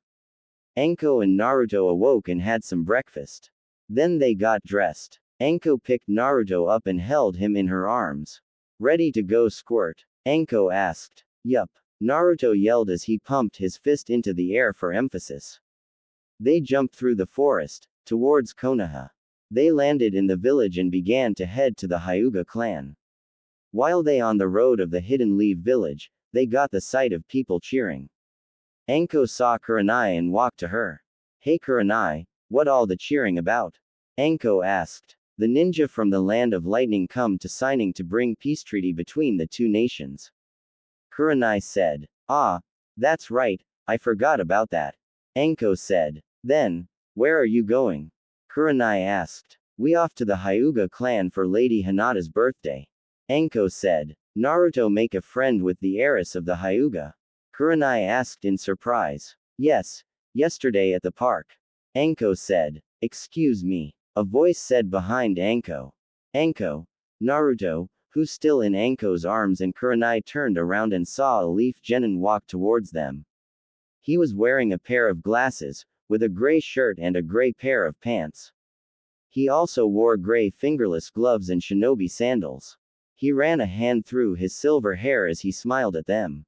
Anko and Naruto awoke and had some breakfast. Then they got dressed. Anko picked Naruto up and held him in her arms. Ready to go squirt? Anko asked. Yup. Naruto yelled as he pumped his fist into the air for emphasis. They jumped through the forest, towards Konoha. They landed in the village and began to head to the Hyuga clan. While they on the road of the Hidden Leaf village, they got the sight of people cheering. Anko saw Kurenai and walked to her. Hey Kurenai, what all the cheering about? Anko asked. The ninja from the land of lightning come to signing to bring peace treaty between the two nations. Kurenai said. Ah, that's right, I forgot about that. Anko said. Then, where are you going? Kurenai asked. We off to the Hyuga clan for Lady Hinata's birthday. Anko said. Naruto make a friend with the heiress of the Hyuga? Kurenai asked in surprise. Yes, yesterday at the park. Anko said. Excuse me. A voice said behind Anko. Anko. Naruto, who's still in Anko's arms, and Kurenai turned around and saw a Leaf Genin walk towards them. He was wearing a pair of glasses, with a gray shirt and a gray pair of pants. He also wore gray fingerless gloves and shinobi sandals. He ran a hand through his silver hair as he smiled at them.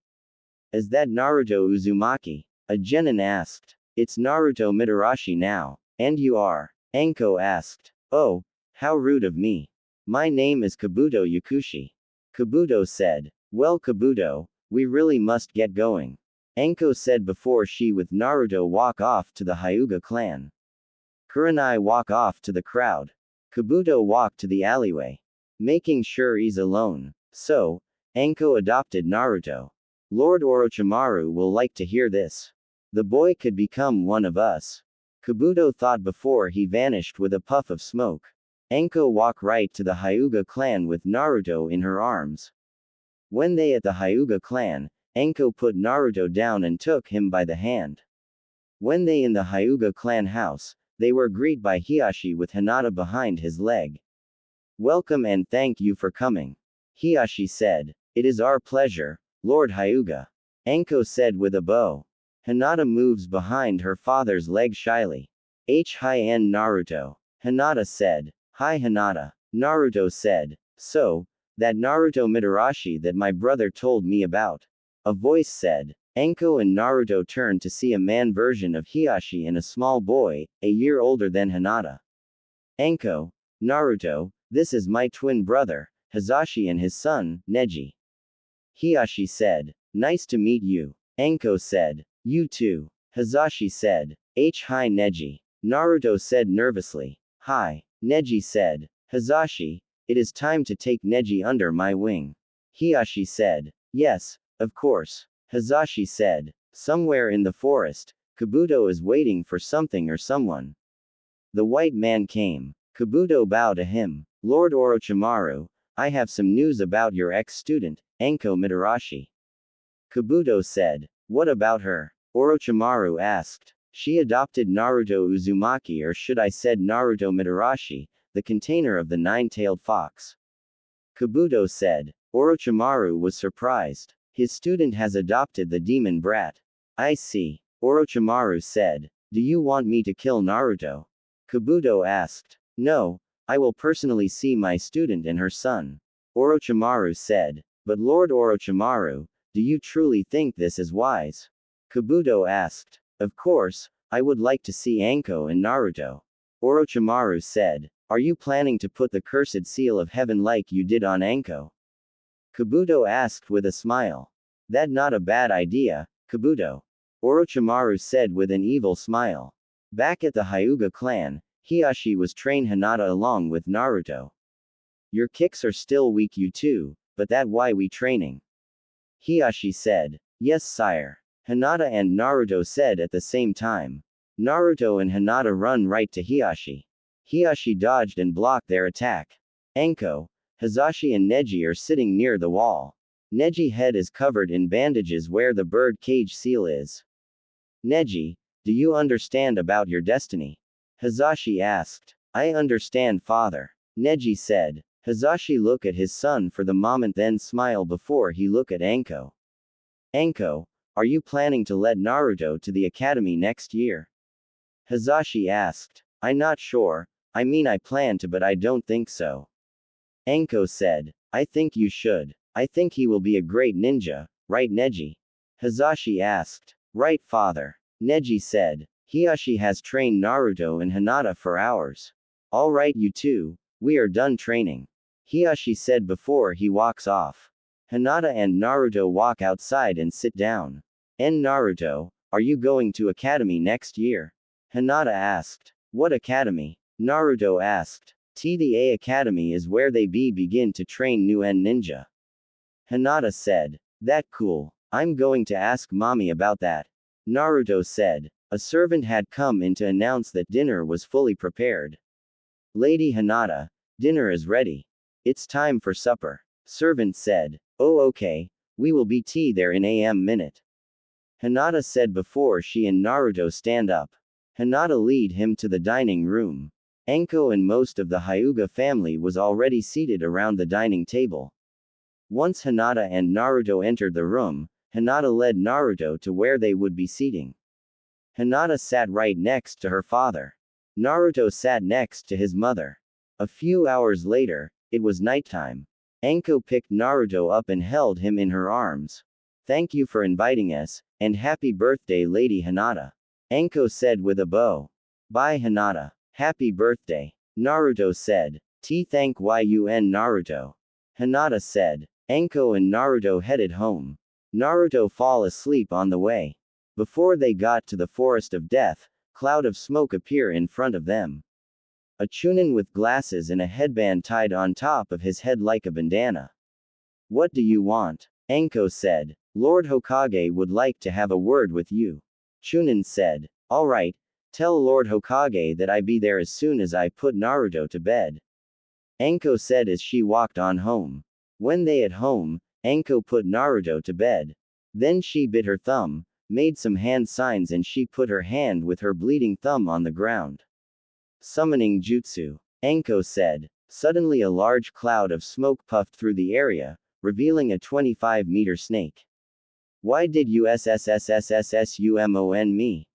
Is that Naruto Uzumaki? A genin asked. It's Naruto Mitarashi now. And you are? Anko asked. Oh, how rude of me. My name is Kabuto Yakushi. Kabuto said. Well Kabuto, we really must get going. Anko said before she with Naruto walk off to the Hyuga clan. Kurenai walk off to the crowd. Kabuto walked to the alleyway. Making sure he's alone. So, Anko adopted Naruto. Lord Orochimaru will like to hear this. The boy could become one of us. Kabuto thought before he vanished with a puff of smoke. Anko walked right to the Hyuga clan with Naruto in her arms. When they at the Hyuga clan, Anko put Naruto down and took him by the hand. When they in the Hyuga clan house, they were greeted by Hiashi with Hinata behind his leg. Welcome and thank you for coming. Hiashi said. It is our pleasure, Lord Hyuga. Anko said with a bow. Hinata moves behind her father's leg shyly. Hi-n Naruto. Hinata said. Hi Hinata. Naruto said. So, that Naruto Mitarashi that my brother told me about. A voice said. Anko and Naruto turned to see a man version of Hiashi and a small boy, a year older than Hinata. Anko. Naruto, this is my twin brother, Hisashi, and his son, Neji. Hiashi said. Nice to meet you. Anko said. You too. Hisashi said. Hi Neji. Naruto said nervously. Hi. Neji said. Hisashi, it is time to take Neji under my wing. Hiashi said. Yes, of course. Hisashi said. Somewhere in the forest, Kabuto is waiting for something or someone. The white man came. Kabuto bowed to him. Lord Orochimaru, I have some news about your ex-student, Anko Mitarashi. Kabuto said. What about her? Orochimaru asked. She adopted Naruto Uzumaki, or should I said Naruto Mitarashi, the container of the nine-tailed fox. Kabuto said. Orochimaru was surprised. His student has adopted the demon brat. I see. Orochimaru said. Do you want me to kill Naruto? Kabuto asked. No, I will personally see my student and her son. Orochimaru said. But Lord Orochimaru, do you truly think this is wise? Kabuto asked. Of course, I would like to see Anko and Naruto. Orochimaru said. Are you planning to put the cursed seal of heaven like you did on Anko? Kabuto asked with a smile. That not a bad idea, Kabuto. Orochimaru said with an evil smile. Back at the Hyuga clan, Hiashi was trained Hinata along with Naruto. Your kicks are still weak you too, but that why we training? Hiashi said. Yes sire. Hinata and Naruto said at the same time. Naruto and Hinata run right to Hiashi. Hiashi dodged and blocked their attack. Anko, Hazashi and Neji are sitting near the wall. Neji's head is covered in bandages where the bird cage seal is. Neji, do you understand about your destiny? Hazashi asked. I understand father. Neji said. Hazashi looked at his son for the moment then smiled before he looked at Anko. Anko, are you planning to let Naruto to the academy next year? Hazashi asked. I'm not sure, I mean I plan to but I don't think so. Anko said. I think you should. I think he will be a great ninja, right Neji? Hazashi asked. Right father. Neji said. Hiashi has trained Naruto and Hinata for hours. Alright you two, we are done training. Hiashi said before he walks off. Hinata and Naruto walk outside and sit down. Naruto, are you going to academy next year? Hinata asked. What academy? Naruto asked. The A Academy is where they begin to train new ninja. Hinata said. That cool. I'm going to ask mommy about that. Naruto said. A servant had come in to announce that dinner was fully prepared. Lady Hinata, dinner is ready. It's time for supper. Servant said. Oh okay, we will be there in a minute. Hinata said before she and Naruto stand up. Hinata lead him to the dining room. Anko and most of the Hyuga family was already seated around the dining table. Once Hinata and Naruto entered the room, Hinata led Naruto to where they would be seating. Hinata sat right next to her father. Naruto sat next to his mother. A few hours later, it was nighttime. Anko picked Naruto up and held him in her arms. Thank you for inviting us, and happy birthday Lady Hinata. Anko said with a bow. Bye Hinata. Happy birthday. Naruto said. Thank yun Naruto. Hinata said. Anko and Naruto headed home. Naruto fall asleep on the way. Before they got to the forest of death, cloud of smoke appear in front of them. A chunin with glasses and a headband tied on top of his head like a bandana. What do you want? Anko said. Lord Hokage would like to have a word with you. Chunin said. Alright, tell Lord Hokage that I be there as soon as I put Naruto to bed. Anko said as she walked on home. When they at home, Anko put Naruto to bed. Then she bit her thumb, made some hand signs and she put her hand with her bleeding thumb on the ground. Summoning jutsu. Anko said. Suddenly a large cloud of smoke puffed through the area, revealing a 25-meter snake. Why did you summon me?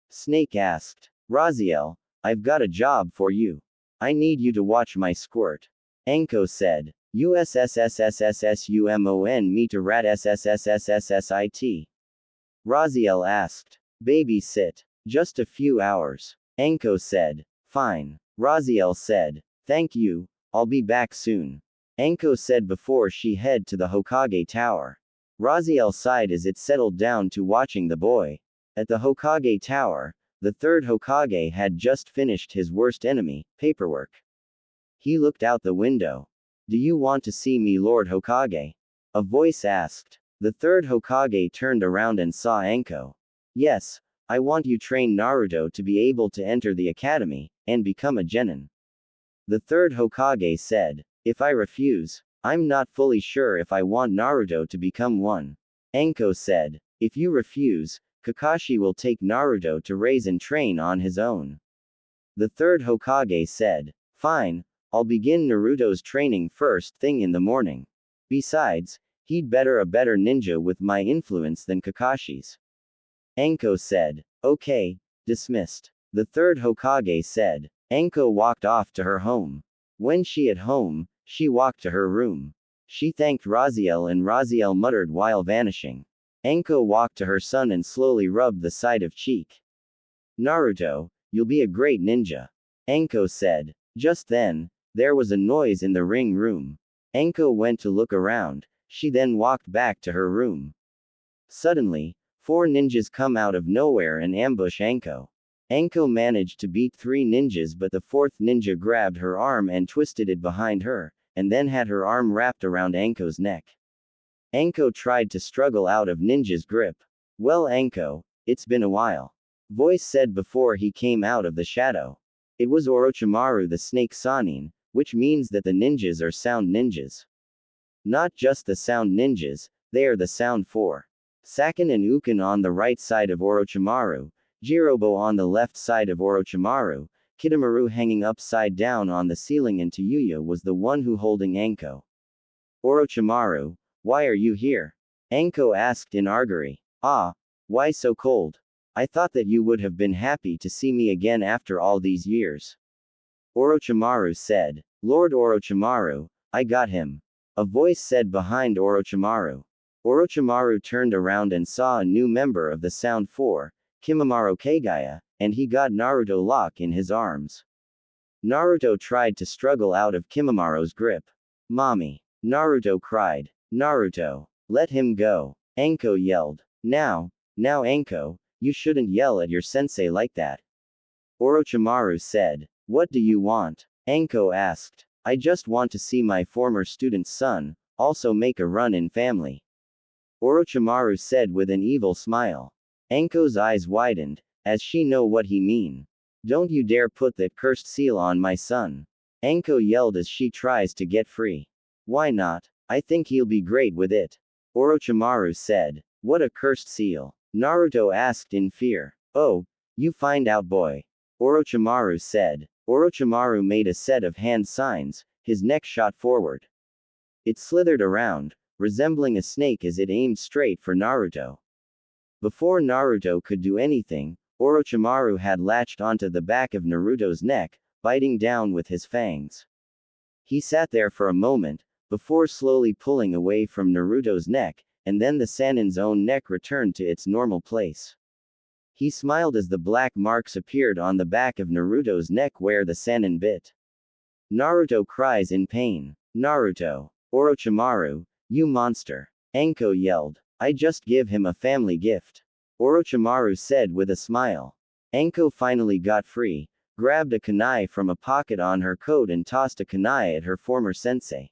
Snake asked. Raziel, I've got a job for you. I need you to watch my squirt. Anko said. You summon me to rat ssssit. Raziel asked. Babysit. Just a few hours. Anko said. Fine. Raziel said. Thank you, I'll be back soon. Anko said before she head to the Hokage tower. Raziel sighed as it settled down to watching the boy. At the Hokage tower, the third Hokage had just finished his worst enemy, paperwork. He looked out the window. Do you want to see me Lord Hokage? A voice asked. The third Hokage turned around and saw Anko. Yes, I want you train Naruto to be able to enter the academy, and become a genin. The third Hokage said. If I refuse, I'm not fully sure if I want Naruto to become one. Anko said. If you refuse, Kakashi will take Naruto to raise and train on his own. The third Hokage said. Fine, I'll begin Naruto's training first thing in the morning. Besides, he'd better a better ninja with my influence than Kakashi's. Anko said. Okay, dismissed. The third Hokage said. Anko walked off to her home. When she at home, she walked to her room. She thanked Raziel and Raziel muttered while vanishing. Anko walked to her son and slowly rubbed the side of cheek. Naruto, you'll be a great ninja. Anko said. Just then, there was a noise in the ring room. Anko went to look around, she then walked back to her room. Suddenly, 4 ninjas come out of nowhere and ambush Anko. Anko managed to beat 3 ninjas, but the 4th ninja grabbed her arm and twisted it behind her, and then had her arm wrapped around Anko's neck. Anko tried to struggle out of ninja's grip. Well, Anko, it's been a while. Voice said before he came out of the shadow. It was Orochimaru the snake Sanin, which means that the ninjas are sound ninjas. Not just the sound ninjas, they are the sound 4. Sakin and Ukin on the right side of Orochimaru, Jirobo on the left side of Orochimaru, Kidomaru hanging upside down on the ceiling, and Tayuya was the one who holding Anko. Orochimaru, why are you here? Anko asked in Argari. Ah, why so cold? I thought that you would have been happy to see me again after all these years. Orochimaru said. Lord Orochimaru, I got him. A voice said behind Orochimaru. Orochimaru turned around and saw a new member of the Sound 4, Kimimaro Kagaya, and he got Naruto lock in his arms. Naruto tried to struggle out of Kimimaro's grip. Mommy. Naruto cried. Naruto. Let him go. Anko yelled. Now Anko, you shouldn't yell at your sensei like that. Orochimaru said. What do you want? Anko asked. I just want to see my former student's son, also make a run in family. Orochimaru said with an evil smile. Anko's eyes widened, as she know what he mean. Don't you dare put that cursed seal on my son. Anko yelled as she tries to get free. Why not? I think he'll be great with it. Orochimaru said. What a cursed seal? Naruto asked in fear. Oh, you find out, boy. Orochimaru said. Orochimaru made a set of hand signs, his neck shot forward. It slithered around, resembling a snake as it aimed straight for Naruto. Before Naruto could do anything, Orochimaru had latched onto the back of Naruto's neck, biting down with his fangs. He sat there for a moment, before slowly pulling away from Naruto's neck, and then the Sanin's own neck returned to its normal place. He smiled as the black marks appeared on the back of Naruto's neck where the Sanin bit. Naruto cries in pain. Naruto. Orochimaru, you monster. Anko yelled. I just give him a family gift. Orochimaru said with a smile. Anko finally got free, grabbed a kunai from a pocket on her coat and tossed a kunai at her former sensei.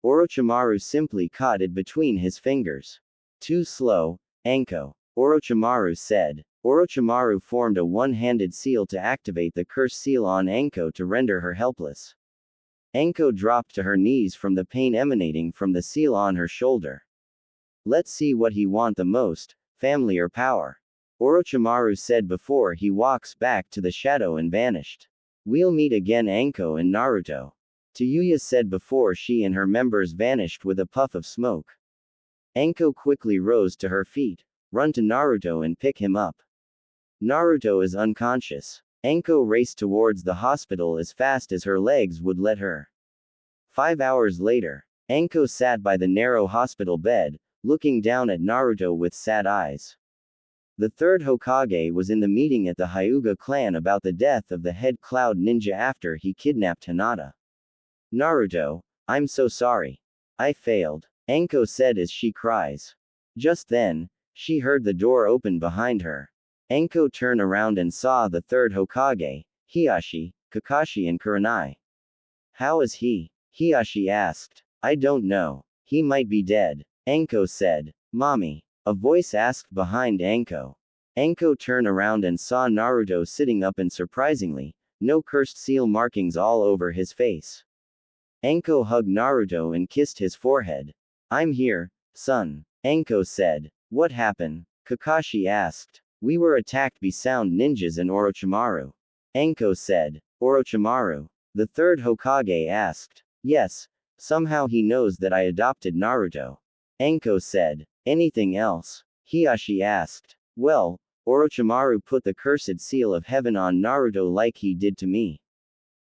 Orochimaru simply caught it between his fingers. Too slow, Anko. Orochimaru said. Orochimaru formed a one-handed seal to activate the curse seal on Anko to render her helpless. Anko dropped to her knees from the pain emanating from the seal on her shoulder. Let's see what he want the most, family or power. Orochimaru said before he walks back to the shadow and vanished. We'll meet again, Anko and Naruto. Tayuya said before she and her members vanished with a puff of smoke. Anko quickly rose to her feet, run to Naruto and pick him up. Naruto is unconscious. Anko raced towards the hospital as fast as her legs would let her. 5 hours later, Anko sat by the narrow hospital bed, looking down at Naruto with sad eyes. The third Hokage was in the meeting at the Hyuga clan about the death of the head cloud ninja after he kidnapped Hinata. Naruto, I'm so sorry. I failed, Anko said as she cries. Just then, she heard the door open behind her. Anko turned around and saw the third Hokage, Hiashi, Kakashi and Kurenai. How is he? Hiashi asked. I don't know. He might be dead, Anko said. Mommy. A voice asked behind Anko. Anko turned around and saw Naruto sitting up and surprisingly, no cursed seal markings all over his face. Anko hugged Naruto and kissed his forehead. I'm here, son, Anko said. What happened? Kakashi asked. We were attacked by sound ninjas and Orochimaru. Anko said. Orochimaru? The third Hokage asked. Yes, somehow he knows that I adopted Naruto. Anko said. Anything else? Hiashi asked. Well, Orochimaru put the cursed seal of heaven on Naruto like he did to me.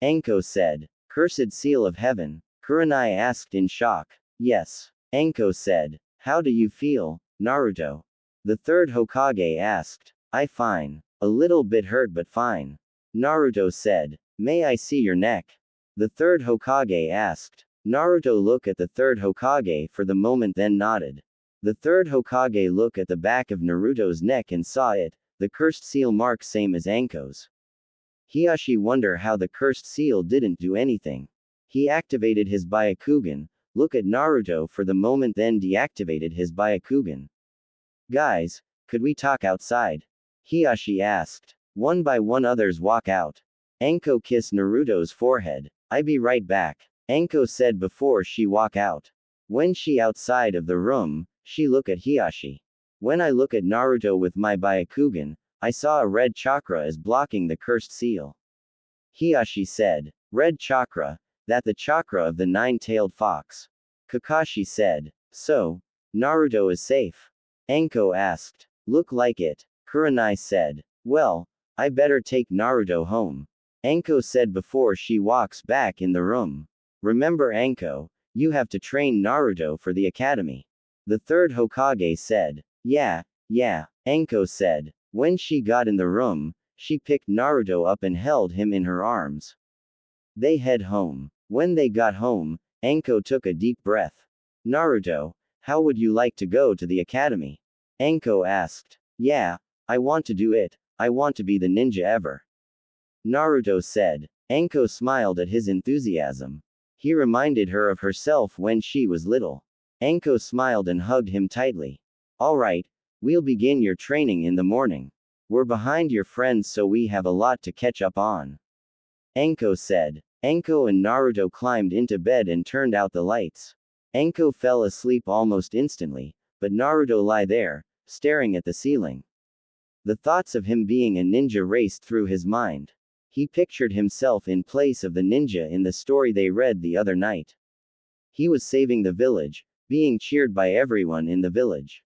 Anko said. Cursed seal of heaven? Kurenai asked in shock. Yes. Anko said. How do you feel, Naruto? The third Hokage asked. I fine. A little bit hurt but fine. Naruto said. May I see your neck? The third Hokage asked. Naruto looked at the third Hokage for the moment then nodded. The third Hokage looked at the back of Naruto's neck and saw it, the cursed seal mark same as Anko's. Hiashi wondered how the cursed seal didn't do anything. He activated his Byakugan, looked at Naruto for the moment then deactivated his Byakugan. Guys, could we talk outside? Hiashi asked. One by one others walk out. Anko kissed Naruto's forehead. I be right back. Anko said before she walk out. When she outside of the room, she look at Hiashi. When I look at Naruto with my Byakugan, I saw a red chakra as blocking the cursed seal. Hiashi said. Red chakra, that the chakra of the nine-tailed fox. Kakashi said. So, Naruto is safe? Anko asked. Look like it. Kurenai said. Well, I better take Naruto home. Anko said before she walks back in the room. Remember Anko, you have to train Naruto for the academy. The third Hokage said. Yeah, Anko said. When she got in the room, she picked Naruto up and held him in her arms. They head home. When they got home, Anko took a deep breath. Naruto, how would you like to go to the academy? Anko asked. Yeah, I want to do it, I want to be the ninja ever. Naruto said. Anko smiled at his enthusiasm. He reminded her of herself when she was little. Anko smiled and hugged him tightly. Alright, we'll begin your training in the morning. We're behind your friends so we have a lot to catch up on. Anko said. Anko and Naruto climbed into bed and turned out the lights. Anko fell asleep almost instantly, but Naruto lay there, staring at the ceiling. The thoughts of him being a ninja raced through his mind. He pictured himself in place of the ninja in the story they read the other night. He was saving the village, being cheered by everyone in the village.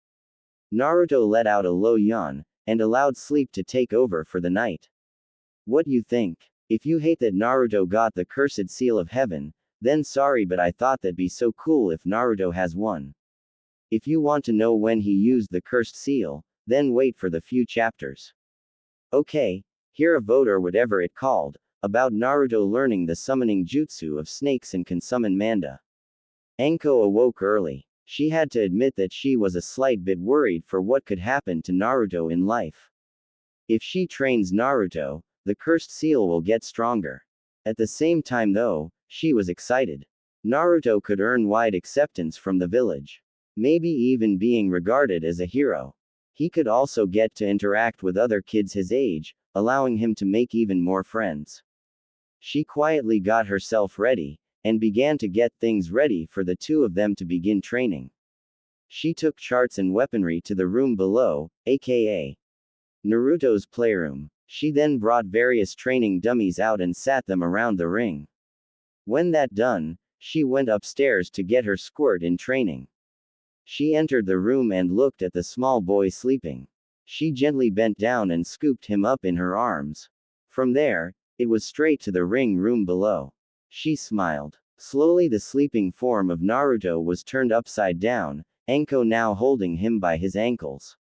Naruto let out a low yawn, and allowed sleep to take over for the night. What you think? If you hate that Naruto got the cursed seal of heaven, then sorry but I thought that'd be so cool if Naruto has one. If you want to know when he used the cursed seal, then wait for the few chapters. Okay, here a vote or whatever it called, about Naruto learning the summoning jutsu of snakes and can summon Manda. Anko awoke early. She had to admit that she was a slight bit worried for what could happen to Naruto in life. If she trains Naruto, the cursed seal will get stronger. At the same time though, she was excited. Naruto could earn wide acceptance from the village. Maybe even being regarded as a hero. He could also get to interact with other kids his age, allowing him to make even more friends. She quietly got herself ready, and began to get things ready for the two of them to begin training. She took charts and weaponry to the room below, aka Naruto's playroom. She then brought various training dummies out and sat them around the ring. When that done, she went upstairs to get her squirt in training. She entered the room and looked at the small boy sleeping. She gently bent down and scooped him up in her arms. From there, it was straight to the ring room below. She smiled. Slowly the sleeping form of Naruto was turned upside down, Anko now holding him by his ankles.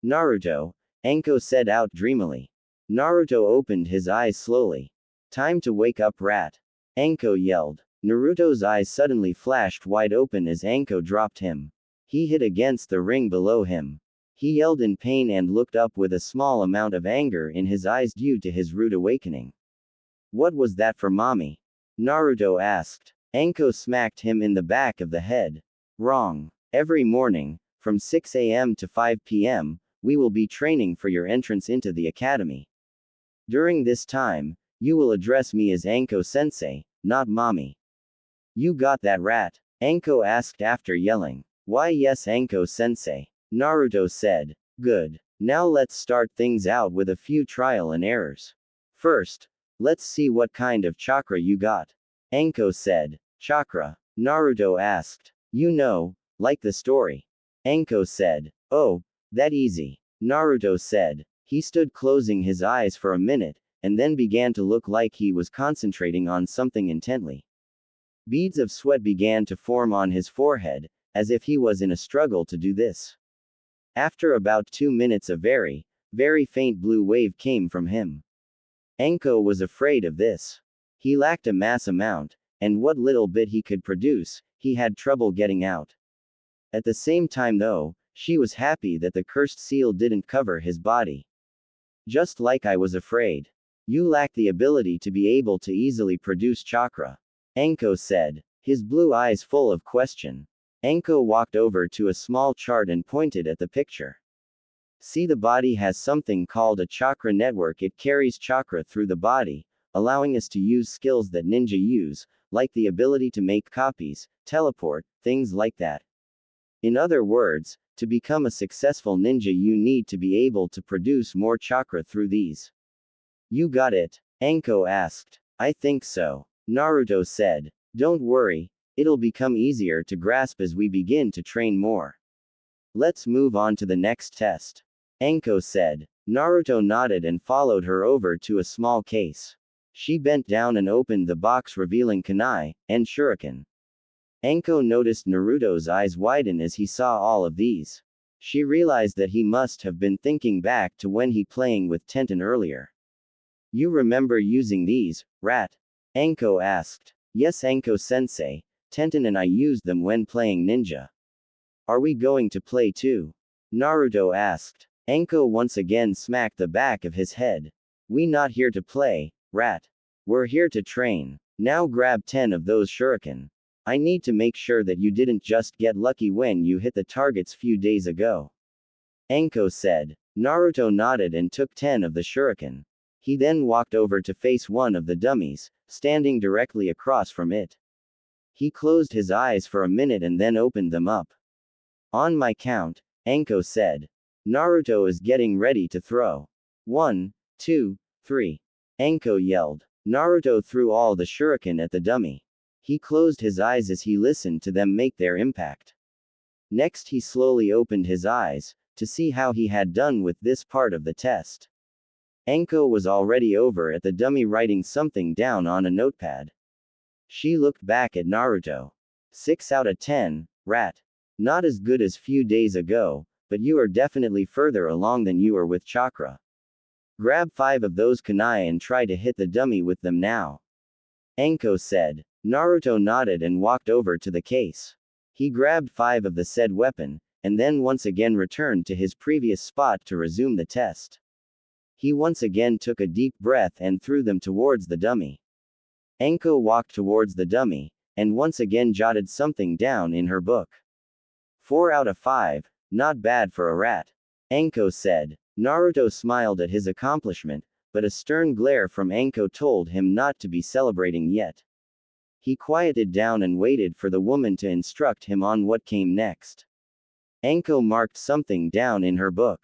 Naruto, Anko said out dreamily. Naruto opened his eyes slowly. Time to wake up, rat. Anko yelled. Naruto's eyes suddenly flashed wide open as Anko dropped him. He hit against the ring below him. He yelled in pain and looked up with a small amount of anger in his eyes due to his rude awakening. What was that for, mommy? Naruto asked. Anko smacked him in the back of the head. Wrong. Every morning, from 6 a.m. to 5 p.m., we will be training for your entrance into the academy. During this time, you will address me as Anko-sensei, not mommy. You got that, rat? Anko asked after yelling. Why yes, Anko-sensei. Naruto said. Good. Now let's start things out with a few trial and errors. First, let's see what kind of chakra you got. Anko said. Chakra? Naruto asked. You know, like the story. Anko said. Oh, that easy. Naruto said. He stood closing his eyes for a minute, and then began to look like he was concentrating on something intently. Beads of sweat began to form on his forehead, as if he was in a struggle to do this. After about 2 minutes a very, very faint blue wave came from him. Anko was afraid of this. He lacked a mass amount, and what little bit he could produce, he had trouble getting out. At the same time though, she was happy that the cursed seal didn't cover his body. Just like I was afraid. You lack the ability to be able to easily produce chakra. Anko said, his blue eyes full of question. Anko walked over to a small chart and pointed at the picture. See, the body has something called a chakra network. It carries chakra through the body, allowing us to use skills that ninja use, like the ability to make copies, teleport, things like that. In other words, to become a successful ninja you need to be able to produce more chakra through these. You got it? Anko asked. I think so. Naruto said. Don't worry, it'll become easier to grasp as we begin to train more. Let's move on to the next test. Anko said. Naruto nodded and followed her over to a small case. She bent down and opened the box, revealing kunai and shuriken. Anko noticed Naruto's eyes widen as he saw all of these. She realized that he must have been thinking back to when he playing with Tenten earlier. You remember using these, rat? Anko asked. Yes, Anko-sensei, Tenten and I used them when playing ninja. Are we going to play too? Naruto asked. Anko once again smacked the back of his head. We not here to play, rat. We're here to train. Now grab 10 of those shuriken. I need to make sure that you didn't just get lucky when you hit the targets few days ago. Anko said. Naruto nodded and took 10 of the shuriken. He then walked over to face one of the dummies, standing directly across from it. He closed his eyes for a minute and then opened them up. On my count, Anko said. Naruto is getting ready to throw. 1, 2, 3. Anko yelled. Naruto threw all the shuriken at the dummy. He closed his eyes as he listened to them make their impact. Next he slowly opened his eyes, to see how he had done with this part of the test. Anko was already over at the dummy writing something down on a notepad. She looked back at Naruto. 6 out of 10, rat. Not as good as few days ago, but you are definitely further along than you are with chakra. Grab 5 of those kunai and try to hit the dummy with them now. Anko said. Naruto nodded and walked over to the case. He grabbed 5 of the said weapon, and then once again returned to his previous spot to resume the test. He once again took a deep breath and threw them towards the dummy. Anko walked towards the dummy, and once again jotted something down in her book. 4 out of 5, not bad for a rat. Anko said. Naruto smiled at his accomplishment, but a stern glare from Anko told him not to be celebrating yet. He quieted down and waited for the woman to instruct him on what came next. Anko marked something down in her book.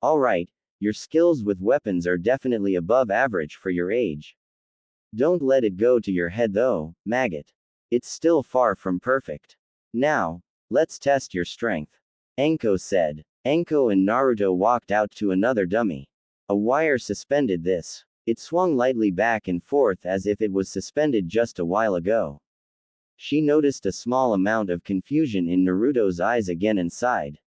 Alright, your skills with weapons are definitely above average for your age. Don't let it go to your head though, maggot. It's still far from perfect. Now, let's test your strength. Anko said. Anko and Naruto walked out to another dummy. A wire suspended this. It swung lightly back and forth as if it was suspended just a while ago. She noticed a small amount of confusion in Naruto's eyes again and sighed.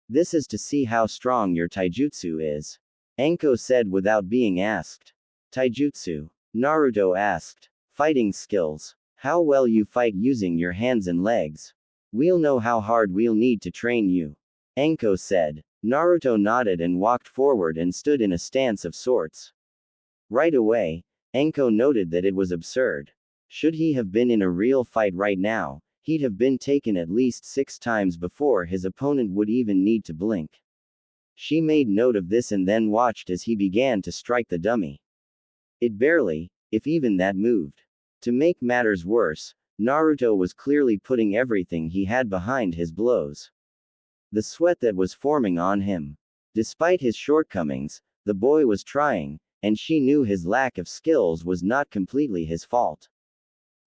This is to see how strong your taijutsu is. Anko said without being asked. Taijutsu? Naruto asked. Fighting skills. How well you fight using your hands and legs. We'll know how hard we'll need to train you. Anko said. Naruto nodded and walked forward and stood in a stance of sorts. Right away, Anko noted that it was absurd. Should he have been in a real fight right now, he'd have been taken at least 6 times before his opponent would even need to blink. She made note of this and then watched as he began to strike the dummy. It barely, if even that, moved. To make matters worse, Naruto was clearly putting everything he had behind his blows. The sweat that was forming on him. Despite his shortcomings, the boy was trying, and she knew his lack of skills was not completely his fault.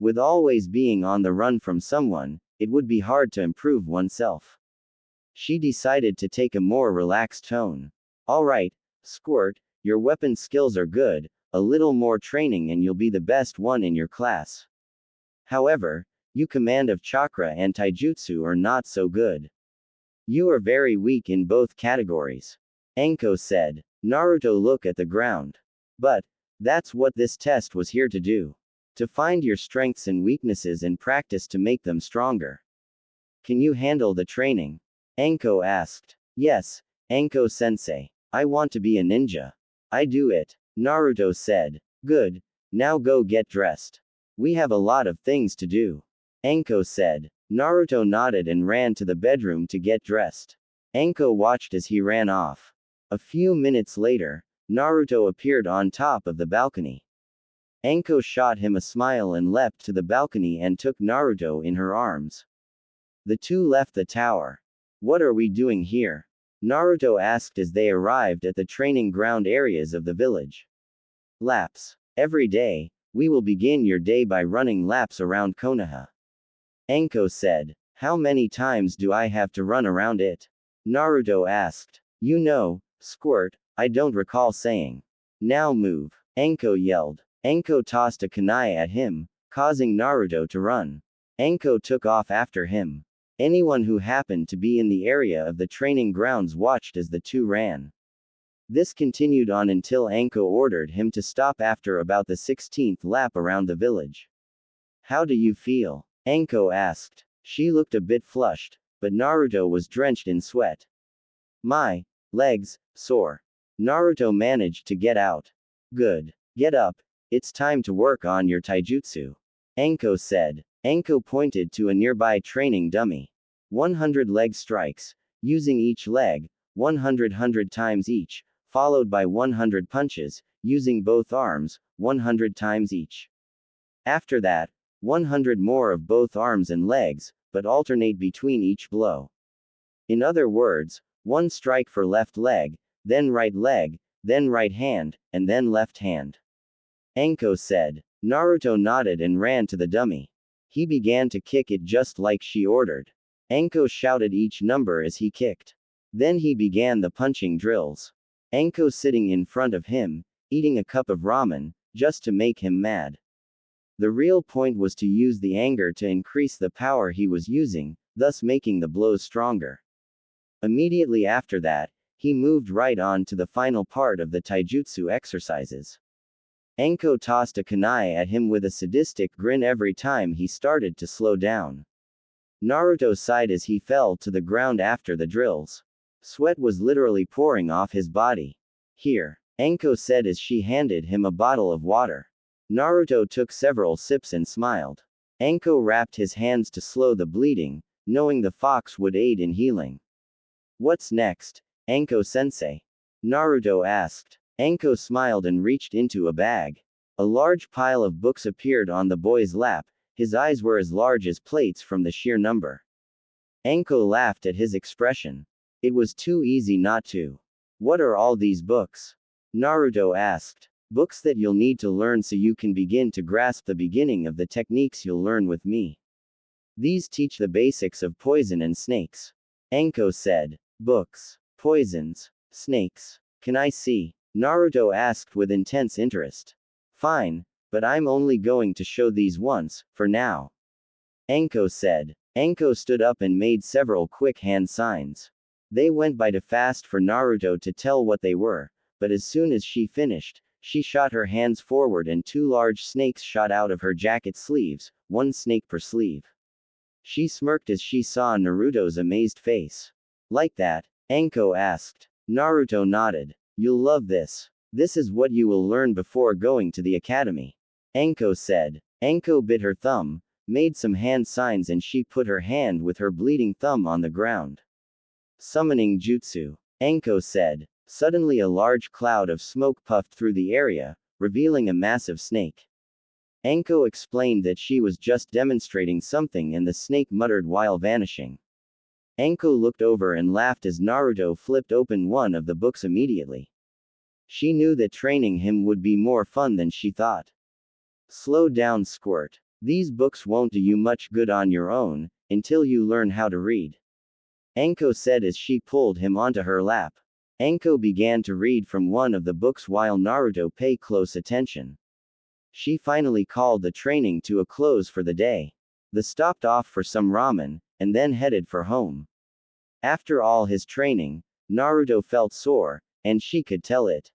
With always being on the run from someone, it would be hard to improve oneself. She decided to take a more relaxed tone. Alright, Squirt, your weapon skills are good, a little more training and you'll be the best one in your class. However, you command of chakra and taijutsu are not so good. You are very weak in both categories. Anko said. Naruto looked at the ground. But, That's what this test was here to do. To find your strengths and weaknesses and practice to make them stronger. Can you handle the training? Anko asked. Yes, Anko-sensei. I want to be a ninja. I do it, Naruto said. Good. Now go get dressed. We have a lot of things to do. Anko said. Naruto nodded and ran to the bedroom to get dressed. Anko watched as he ran off. A few minutes later, Naruto appeared on top of the balcony. Anko shot him a smile and leapt to the balcony and took Naruto in her arms. The two left the tower. What are we doing here? Naruto asked as they arrived at the training ground areas of the village. Laps. Every day, we will begin your day by running laps around Konoha. Anko said. How many times do I have to run around it? Naruto asked. You know, squirt, I don't recall saying. Now move. Anko yelled. Anko tossed a kunai at him, causing Naruto to run. Anko took off after him. Anyone who happened to be in the area of the training grounds watched as the two ran. This continued on until Anko ordered him to stop after about the 16th lap around the village. How do you feel? Anko asked. She looked a bit flushed, but Naruto was drenched in sweat. My legs sore. Naruto managed to get out. Good. Get up. It's time to work on your taijutsu. Anko said. Anko pointed to a nearby training dummy. 100 leg strikes, using each leg, 100 times each, followed by 100 punches, using both arms, 100 times each. After that, 100 more of both arms and legs, but alternate between each blow. In other words, one strike for left leg, then right hand, and then left hand. Anko said. Naruto nodded and ran to the dummy. He began to kick it just like she ordered. Anko shouted each number as he kicked. Then he began the punching drills. Anko sitting in front of him, eating a cup of ramen, just to make him mad. The real point was to use the anger to increase the power he was using, thus making the blows stronger. Immediately after that, he moved right on to the final part of the taijutsu exercises. Anko tossed a kunai at him with a sadistic grin every time he started to slow down. Naruto sighed as he fell to the ground after the drills. Sweat was literally pouring off his body. Here, Anko said as she handed him a bottle of water. Naruto took several sips and smiled. Anko wrapped his hands to slow the bleeding, knowing the fox would aid in healing. What's next, Anko-sensei? Naruto asked. Anko smiled and reached into a bag. A large pile of books appeared on the boy's lap, his eyes were as large as plates from the sheer number. Anko laughed at his expression. It was too easy not to. What are all these books? Naruto asked. Books that you'll need to learn so you can begin to grasp the beginning of the techniques you'll learn with me. These teach the basics of poison and snakes. Anko said. Books, poisons, snakes. Can I see? Naruto asked with intense interest. Fine, but I'm only going to show these once, for now. Anko said. Anko stood up and made several quick hand signs. They went by too fast for Naruto to tell what they were, but as soon as she finished, she shot her hands forward and two large snakes shot out of her jacket sleeves, one snake per sleeve. She smirked as she saw Naruto's amazed face. Like that? Anko asked. Naruto nodded. You'll love this. This is what you will learn before going to the academy. Anko said. Anko bit her thumb, made some hand signs and she put her hand with her bleeding thumb on the ground. Summoning jutsu. Anko said. Suddenly a large cloud of smoke puffed through the area, revealing a massive snake. Anko explained that she was just demonstrating something and the snake muttered while vanishing. Anko looked over and laughed as Naruto flipped open one of the books immediately. She knew that training him would be more fun than she thought. Slow down, squirt. These books won't do you much good on your own, until you learn how to read. Anko said as she pulled him onto her lap. Anko began to read from one of the books while Naruto paid close attention. She finally called the training to a close for the day. They stopped off for some ramen, and then headed for home. After all his training, Naruto felt sore, and she could tell it.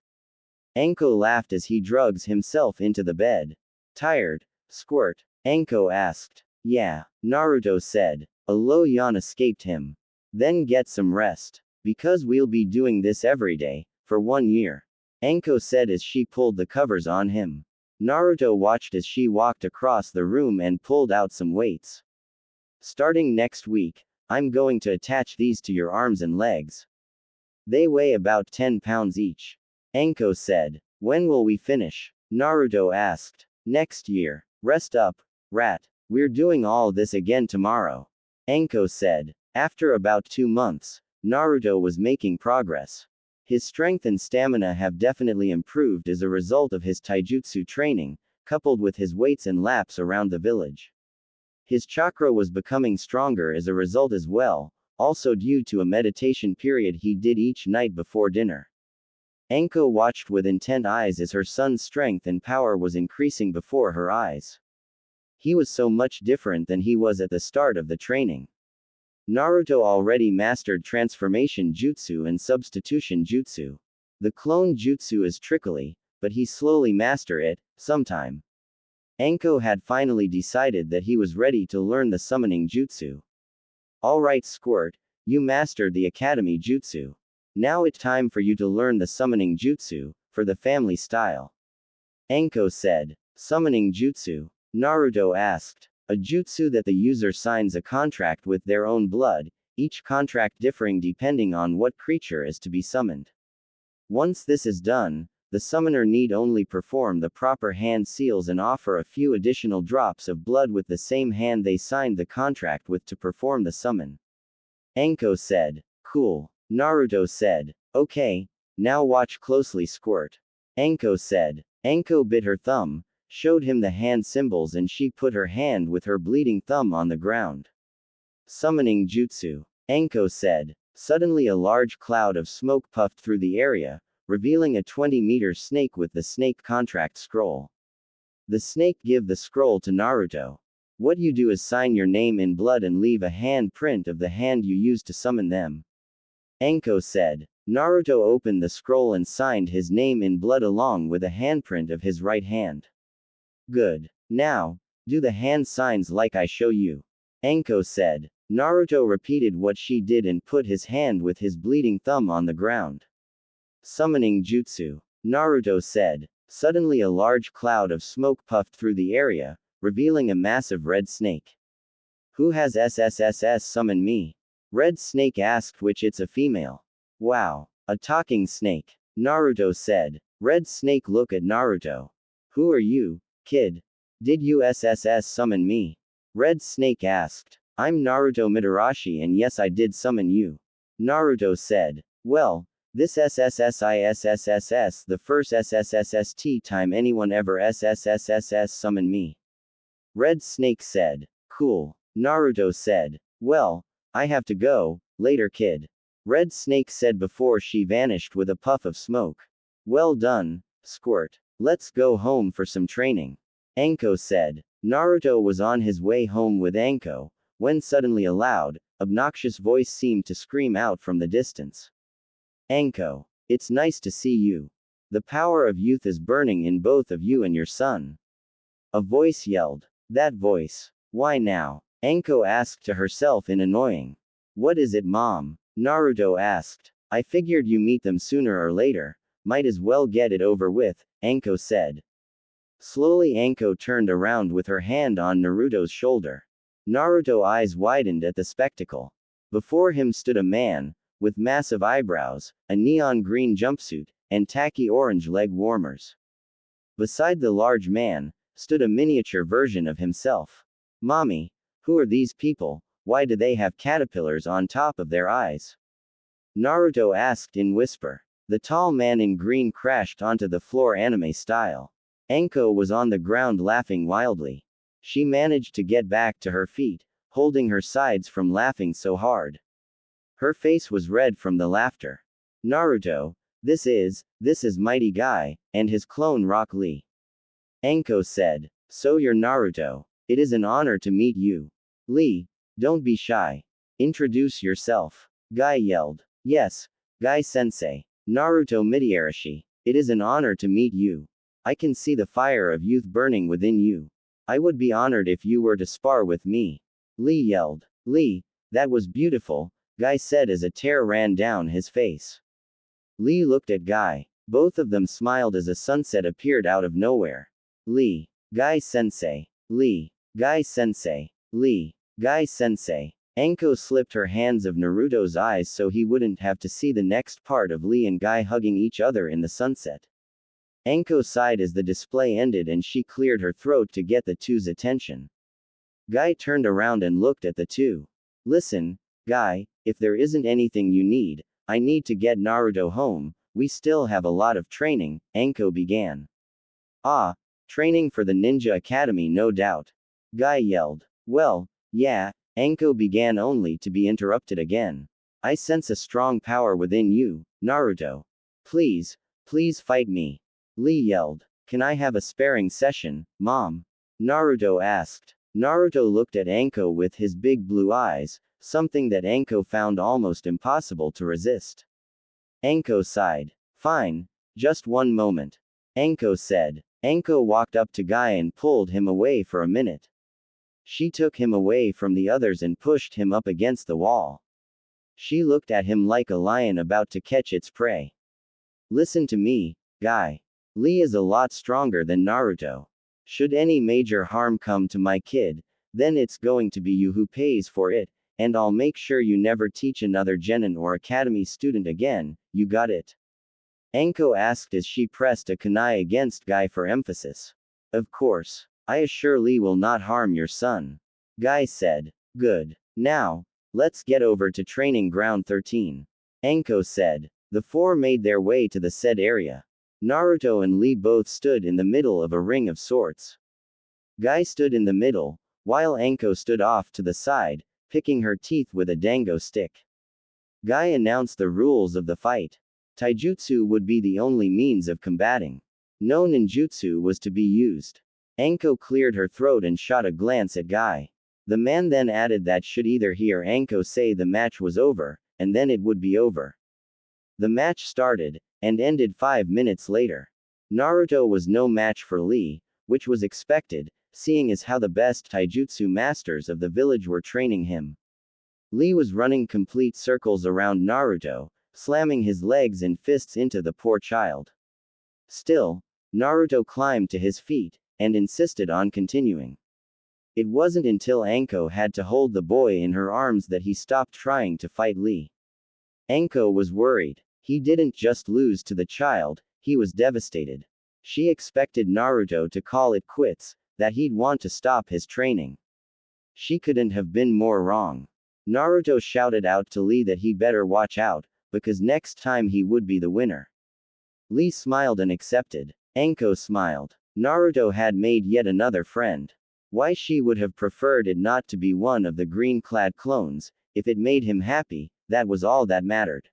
Anko laughed as he drugs himself into the bed. Tired? Squirt? Anko asked. Yeah, Naruto said. A low yawn escaped him. Then get some rest. Because we'll be doing this every day, for 1 year. Anko said as she pulled the covers on him. Naruto watched as she walked across the room and pulled out some weights. Starting next week, I'm going to attach these to your arms and legs. They weigh about 10 pounds each. Anko said. When will we finish? Naruto asked. Next year. Rest up, rat. We're doing all this again tomorrow. Anko said. After about 2 months, Naruto was making progress. His strength and stamina have definitely improved as a result of his taijutsu training, coupled with his weights and laps around the village. His chakra was becoming stronger as a result as well, also due to a meditation period he did each night before dinner. Anko watched with intent eyes as her son's strength and power was increasing before her eyes. He was so much different than he was at the start of the training. Naruto already mastered transformation jutsu and substitution jutsu. The clone jutsu is trickily, but he slowly master it, sometime. Anko had finally decided that he was ready to learn the summoning jutsu. Alright Squirt, you mastered the academy jutsu. Now it's time for you to learn the summoning jutsu, for the family style. Anko said. Summoning jutsu? Naruto asked. A jutsu that the user signs a contract with their own blood, each contract differing depending on what creature is to be summoned. Once this is done, the summoner need only perform the proper hand seals and offer a few additional drops of blood with the same hand they signed the contract with to perform the summon. Anko said. Cool. Naruto said. Okay, now watch closely Squirt. Anko said. Anko bit her thumb, showed him the hand symbols and she put her hand with her bleeding thumb on the ground. Summoning jutsu. Anko said. Suddenly a large cloud of smoke puffed through the area, revealing a 20-meter snake with the snake contract scroll. The snake give the scroll to Naruto. What you do is sign your name in blood and leave a hand print of the hand you used to summon them. Anko said. Naruto opened the scroll and signed his name in blood along with a handprint of his right hand. Good. Now, do the hand signs like I show you. Anko said. Naruto repeated what she did and put his hand with his bleeding thumb on the ground. Summoning jutsu. Naruto said. Suddenly a large cloud of smoke puffed through the area, revealing a massive red snake. Who has SSSS summon me? Red Snake asked, which it's a female. Wow. A talking snake. Naruto said. Red Snake look at Naruto. Who are you, kid? Did you SSS summon me? Red Snake asked. I'm Naruto Mitarashi and yes I did summon you. Naruto said. Well, this SSSISSSS the first SSSST time anyone ever SSSSS summon me. Red Snake said. Cool. Naruto said. Well, I have to go, later kid. Red Snake said before she vanished with a puff of smoke. Well done, Squirt. Let's go home for some training. Anko said. Naruto was on his way home with Anko, when suddenly a loud, obnoxious voice seemed to scream out from the distance. Anko, it's nice to see you. The power of youth is burning in both of you and your son. A voice yelled. That voice. Why now? Anko asked to herself in annoying. What is it, Mom? Naruto asked. I figured you meet them sooner or later, might as well get it over with, Anko said. Slowly Anko turned around with her hand on Naruto's shoulder. Naruto's eyes widened at the spectacle. Before him stood a man, with massive eyebrows, a neon green jumpsuit, and tacky orange leg warmers. Beside the large man, stood a miniature version of himself. Mommy, who are these people? Why do they have caterpillars on top of their eyes? Naruto asked in whisper. The tall man in green crashed onto the floor anime style. Anko was on the ground laughing wildly. She managed to get back to her feet, holding her sides from laughing so hard. Her face was red from the laughter. Naruto, this is Mighty Guy, and his clone Rock Lee. Anko said. So you're Naruto. It is an honor to meet you. Lee, don't be shy. Introduce yourself. Guy yelled. Yes, Guy sensei. Naruto Mitarashi. It is an honor to meet you. I can see the fire of youth burning within you. I would be honored if you were to spar with me. Lee yelled. Lee, that was beautiful, Guy said as a tear ran down his face. Lee looked at Guy. Both of them smiled as a sunset appeared out of nowhere. Lee. Guy sensei. Lee. Guy sensei. Lee. Guy sensei. Anko slipped her hands of Naruto's eyes so he wouldn't have to see the next part of Lee and Guy hugging each other in the sunset. Anko sighed as the display ended and she cleared her throat to get the two's attention. Guy turned around and looked at the two. Listen, Guy, if there isn't anything you need, I need to get Naruto home, we still have a lot of training, Anko began. Ah, training for the Ninja Academy no doubt. Guy yelled. Well, yeah, Anko began only to be interrupted again. I sense a strong power within you, Naruto. Please, please fight me. Lee yelled. Can I have a sparring session, Mom? Naruto asked. Naruto looked at Anko with his big blue eyes, something that Anko found almost impossible to resist. Anko sighed. Fine, just one moment. Anko said. Anko walked up to Guy and pulled him away for a minute. She took him away from the others and pushed him up against the wall. She looked at him like a lion about to catch its prey. Listen to me, Guy. Lee is a lot stronger than Naruto. Should any major harm come to my kid, then it's going to be you who pays for it, and I'll make sure you never teach another genin or academy student again, you got it? Anko asked as she pressed a kunai against Guy for emphasis. Of course. I assure Lee will not harm your son. Guy said. Good. Now, let's get over to training ground 13. Anko said. The four made their way to the said area. Naruto and Lee both stood in the middle of a ring of sorts. Guy stood in the middle, while Anko stood off to the side, picking her teeth with a dango stick. Guy announced the rules of the fight. Taijutsu would be the only means of combating. No ninjutsu was to be used. Anko cleared her throat and shot a glance at Guy. The man then added that should either he or Anko say the match was over, and then it would be over. The match started, and ended 5 minutes later. Naruto was no match for Lee, which was expected, seeing as how the best taijutsu masters of the village were training him. Lee was running complete circles around Naruto, slamming his legs and fists into the poor child. Still, Naruto climbed to his feet, and insisted on continuing. It wasn't until Anko had to hold the boy in her arms that he stopped trying to fight Lee. Anko was worried. He didn't just lose to the child, he was devastated. She expected Naruto to call it quits, that he'd want to stop his training. She couldn't have been more wrong. Naruto shouted out to Lee that he better watch out, because next time he would be the winner. Lee smiled and accepted. Anko smiled. Naruto had made yet another friend. Why she would have preferred it not to be one of the green-clad clones, if it made him happy, that was all that mattered.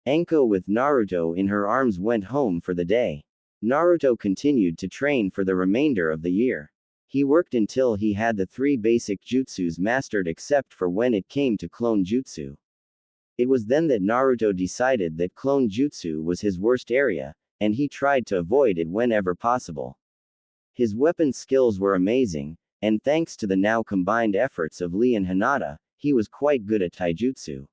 Anko with Naruto in her arms went home for the day. Naruto continued to train for the remainder of the year. He worked until he had the 3 basic jutsus mastered except for when it came to clone jutsu. It was then that Naruto decided that clone jutsu was his worst area, and he tried to avoid it whenever possible. His weapon skills were amazing, and thanks to the now combined efforts of Lee and Hinata, he was quite good at taijutsu.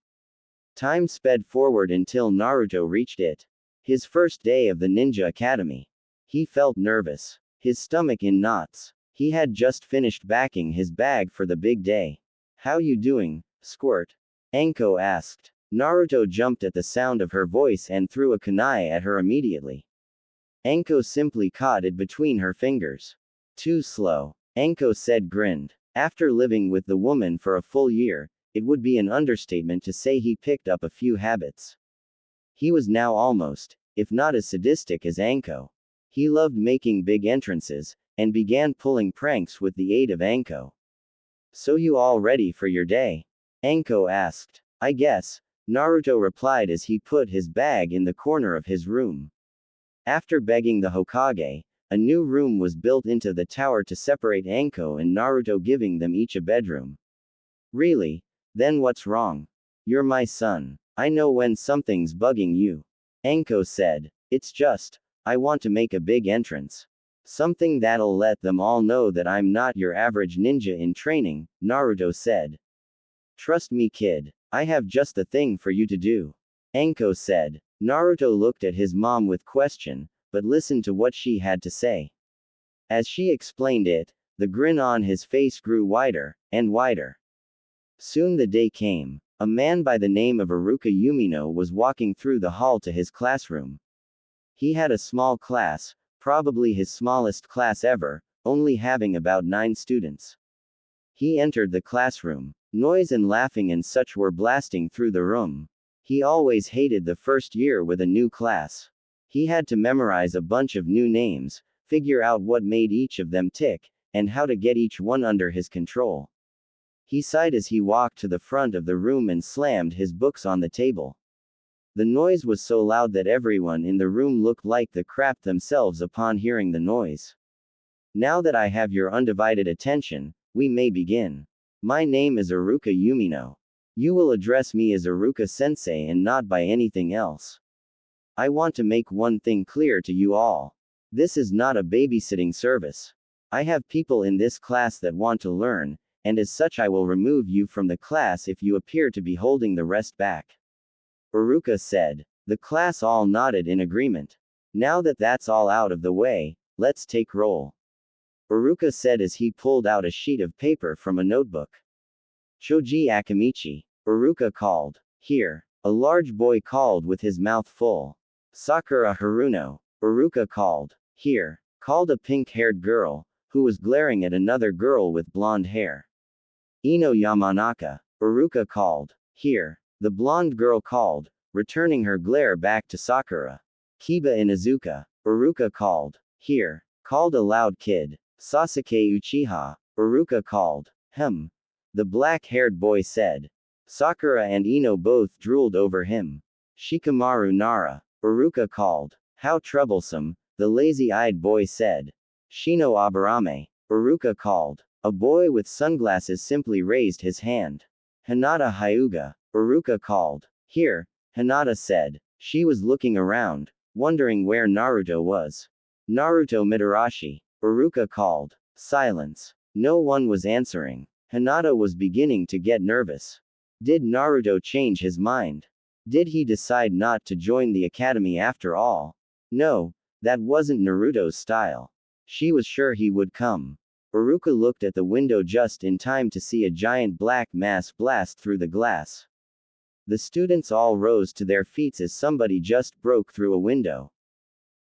Time sped forward until Naruto reached it. His first day of the Ninja Academy. He felt nervous. His stomach in knots. He had just finished packing his bag for the big day. How you doing, Squirt? Anko asked. Naruto jumped at the sound of her voice and threw a kunai at her immediately. Anko simply caught it between her fingers. Too slow. Anko said grinned. After living with the woman for a full year, it would be an understatement to say he picked up a few habits. He was now almost, if not as sadistic as Anko. He loved making big entrances, and began pulling pranks with the aid of Anko. So you all ready for your day? Anko asked. I guess, Naruto replied as he put his bag in the corner of his room. After begging the Hokage, a new room was built into the tower to separate Anko and Naruto, giving them each a bedroom. Really? Then what's wrong? You're my son. I know when something's bugging you. Anko said. It's just, I want to make a big entrance. Something that'll let them all know that I'm not your average ninja in training, Naruto said. Trust me, kid. I have just the thing for you to do. Anko said. Naruto looked at his mom with question, but listened to what she had to say. As she explained it, the grin on his face grew wider and wider. Soon the day came. A man by the name of Iruka Umino was walking through the hall to his classroom. He had a small class, probably his smallest class ever, only having about 9 students. He entered the classroom. Noise and laughing and such were blasting through the room. He always hated the first year with a new class. He had to memorize a bunch of new names, figure out what made each of them tick, and how to get each one under his control. He sighed as he walked to the front of the room and slammed his books on the table. The noise was so loud that everyone in the room looked like the crap themselves upon hearing the noise. Now that I have your undivided attention, we may begin. My name is Iruka Umino. You will address me as Iruka Sensei and not by anything else. I want to make one thing clear to you all. This is not a babysitting service. I have people in this class that want to learn, and as such I will remove you from the class if you appear to be holding the rest back. Iruka said. The class all nodded in agreement. Now that that's all out of the way, let's take roll. Iruka said as he pulled out a sheet of paper from a notebook. Choji Akamichi. Iruka called. Here. A large boy called with his mouth full. Sakura Haruno. Iruka called. Here. Called a pink-haired girl, who was glaring at another girl with blonde hair. Ino Yamanaka. Iruka called. Here. The blonde girl called, returning her glare back to Sakura. Kiba Inuzuka. Iruka called. Here. Called a loud kid. Sasuke Uchiha. Iruka called. The black-haired boy said. Sakura and Ino both drooled over him. Shikamaru Nara. Iruka called. How troublesome, the lazy-eyed boy said. Shino Aburame. Iruka called. A boy with sunglasses simply raised his hand. Hinata Hyuga. Iruka called. Here, Hinata said. She was looking around, wondering where Naruto was. Naruto Mitarashi. Iruka called. Silence. No one was answering. Hinata was beginning to get nervous. Did Naruto change his mind? Did he decide not to join the academy after all? No, that wasn't Naruto's style. She was sure he would come. Iruka looked at the window just in time to see a giant black mass blast through the glass. The students all rose to their feet as somebody just broke through a window.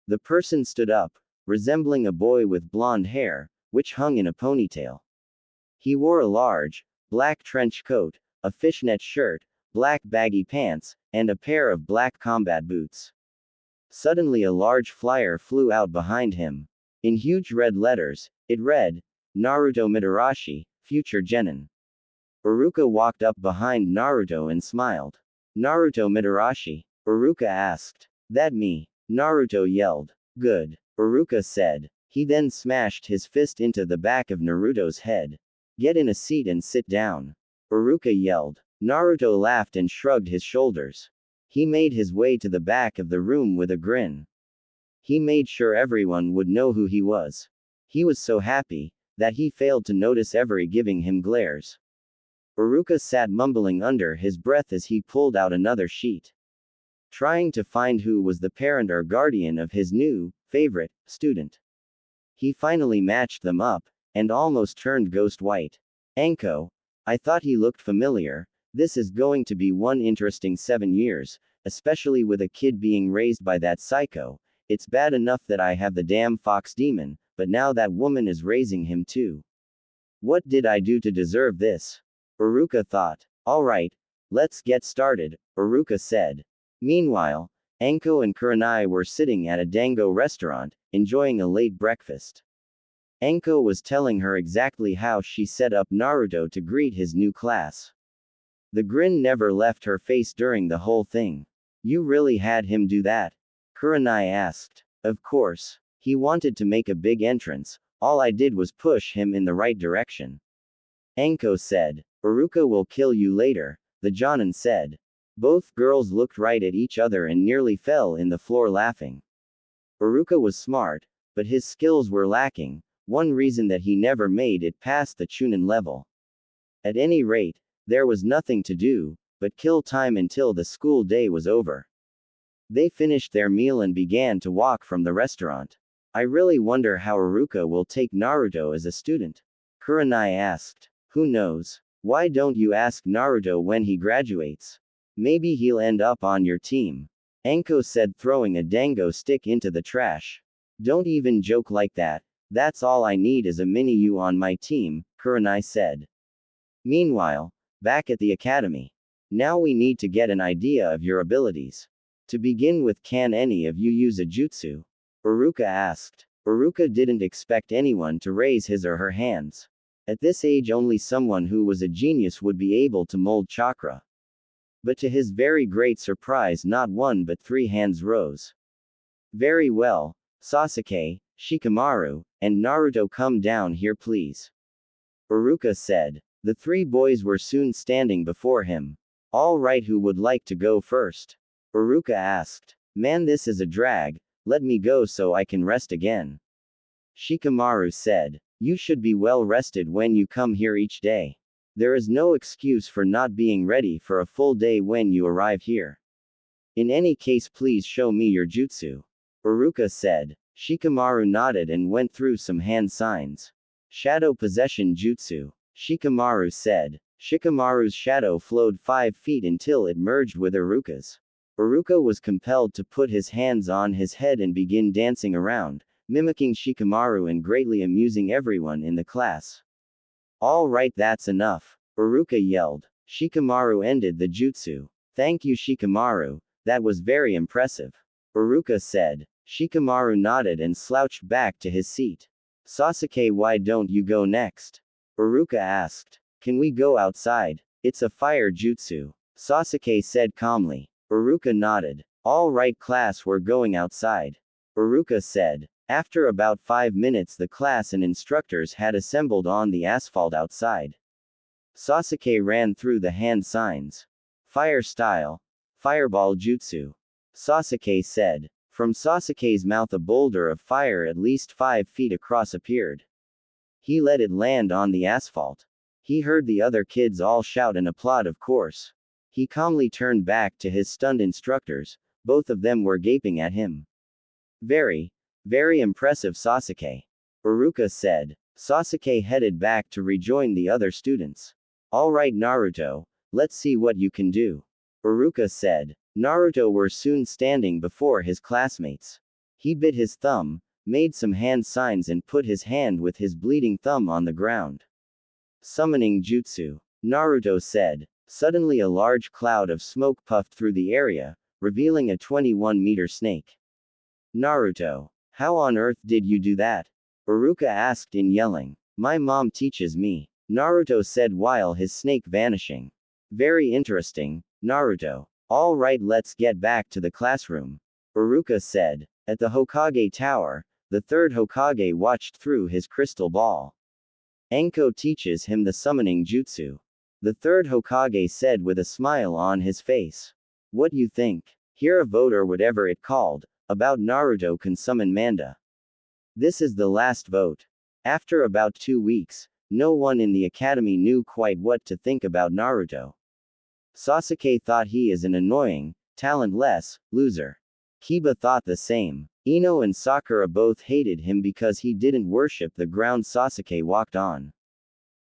The person stood up, resembling a boy with blonde hair, which hung in a ponytail. He wore a large, black trench coat, a fishnet shirt, black baggy pants, and a pair of black combat boots. Suddenly a large flyer flew out behind him. In huge red letters, it read, Naruto Mitarashi, Future Genin. Iruka walked up behind Naruto and smiled. Naruto Mitarashi? Iruka asked. That me? Naruto yelled. Good. Iruka said. He then smashed his fist into the back of Naruto's head. Get in a seat and sit down. Iruka yelled. Naruto laughed and shrugged his shoulders. He made his way to the back of the room with a grin. He made sure everyone would know who he was. He was so happy that he failed to notice every giving him glares. Iruka sat mumbling under his breath as he pulled out another sheet. Trying to find who was the parent or guardian of his new, favorite, student. He finally matched them up, and almost turned ghost white. Anko. I thought he looked familiar. This is going to be one interesting 7 years, especially with a kid being raised by that psycho. It's bad enough that I have the damn fox demon, but now that woman is raising him too. What did I do to deserve this? Iruka thought. Alright, let's get started, Iruka said. Meanwhile, Anko and Kurenai were sitting at a dango restaurant, enjoying a late breakfast. Anko was telling her exactly how she set up Naruto to greet his new class. The grin never left her face during the whole thing. You really had him do that? Kurenai asked. Of course. He wanted to make a big entrance, all I did was push him in the right direction. Anko said. Iruka will kill you later, the Jonin said. Both girls looked right at each other and nearly fell in the floor laughing. Uruka was smart, but his skills were lacking, one reason that he never made it past the Chunin level. At any rate, there was nothing to do, but kill time until the school day was over. They finished their meal and began to walk from the restaurant. I really wonder how Uruka will take Naruto as a student. Kurenai asked. Who knows? Why don't you ask Naruto when he graduates? Maybe he'll end up on your team. Anko said, throwing a dango stick into the trash. Don't even joke like that. That's all I need is a mini you on my team, Kurenai said. Meanwhile, back at the academy. Now we need to get an idea of your abilities. To begin with, can any of you use a jutsu? Uruka asked. Uruka didn't expect anyone to raise his or her hands. At this age, only someone who was a genius would be able to mold chakra. But to his very great surprise, not one but 3 hands rose. Very well, Sasuke, Shikamaru, and Naruto, come down here please. Uruka said. The 3 boys were soon standing before him. All right, who would like to go first? Uruka asked. Man, this is a drag, let me go so I can rest again. Shikamaru said. You should be well rested when you come here each day. There is no excuse for not being ready for a full day when you arrive here. In any case, please show me your jutsu. Uruka said. Shikamaru nodded and went through some hand signs. Shadow Possession Jutsu. Shikamaru said. Shikamaru's shadow flowed 5 feet until it merged with Uruka's. Uruka was compelled to put his hands on his head and begin dancing around, mimicking Shikamaru and greatly amusing everyone in the class. All right, that's enough, Uruka yelled. Shikamaru ended the jutsu. Thank you, Shikamaru, that was very impressive. Uruka said. Shikamaru nodded and slouched back to his seat. Sasuke, why don't you go next? Uruka asked. Can we go outside? It's a fire jutsu, Sasuke said calmly. Uruka nodded. All right class, we're going outside. Uruka said. After about 5 minutes, the class and instructors had assembled on the asphalt outside. Sasuke ran through the hand signs. Fire style. Fireball jutsu. Sasuke said. From Sasuke's mouth, a boulder of fire at least 5 feet across appeared. He let it land on the asphalt. He heard the other kids all shout and applaud, of course. He calmly turned back to his stunned instructors. Both of them were gaping at him. Very impressive, Sasuke. Uruka said. Sasuke headed back to rejoin the other students. All right, Naruto, let's see what you can do. Uruka said. Naruto were soon standing before his classmates. He bit his thumb, made some hand signs and put his hand with his bleeding thumb on the ground. Summoning jutsu. Naruto said. Suddenly a large cloud of smoke puffed through the area, revealing a 21-meter snake. Naruto. How on earth did you do that? Uruka asked in yelling. My mom teaches me, Naruto said while his snake vanishing. Very interesting, Naruto. All right, let's get back to the classroom. Uruka said. At the Hokage Tower, the 3rd Hokage watched through his crystal ball. Anko teaches him the summoning jutsu. The 3rd Hokage said with a smile on his face. What you think? Hear a vote or whatever it called, about Naruto can summon Manda. This is the last vote. After about 2 weeks, no one in the academy knew quite what to think about Naruto. Sasuke thought he is an annoying, talentless, loser. Kiba thought the same. Ino and Sakura both hated him because he didn't worship the ground Sasuke walked on.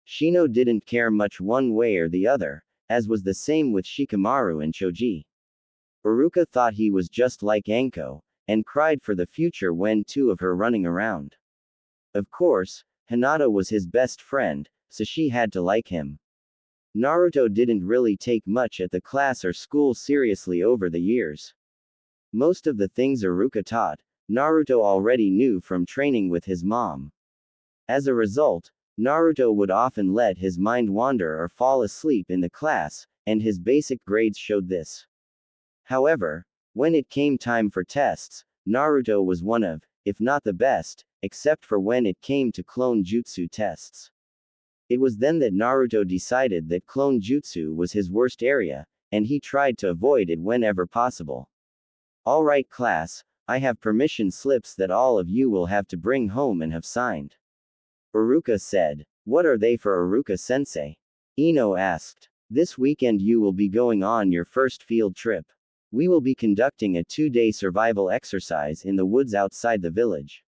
Shino didn't care much one way or the other, as was the same with Shikamaru and Choji. Uruka thought he was just like Anko, and cried for the future when 2 of her running around. Of course, Hinata was his best friend, so she had to like him. Naruto didn't really take much at the class or school seriously over the years. Most of the things Uruka taught, Naruto already knew from training with his mom. As a result, Naruto would often let his mind wander or fall asleep in the class, and his basic grades showed this. However, when it came time for tests, Naruto was one of, if not the best, except for when it came to clone jutsu tests. It was then that Naruto decided that clone jutsu was his worst area, and he tried to avoid it whenever possible. Alright class, I have permission slips that all of you will have to bring home and have signed. Uruka said. What are they for, Uruka-sensei? Ino asked. This weekend you will be going on your first field trip. We will be conducting a 2-day survival exercise in the woods outside the village.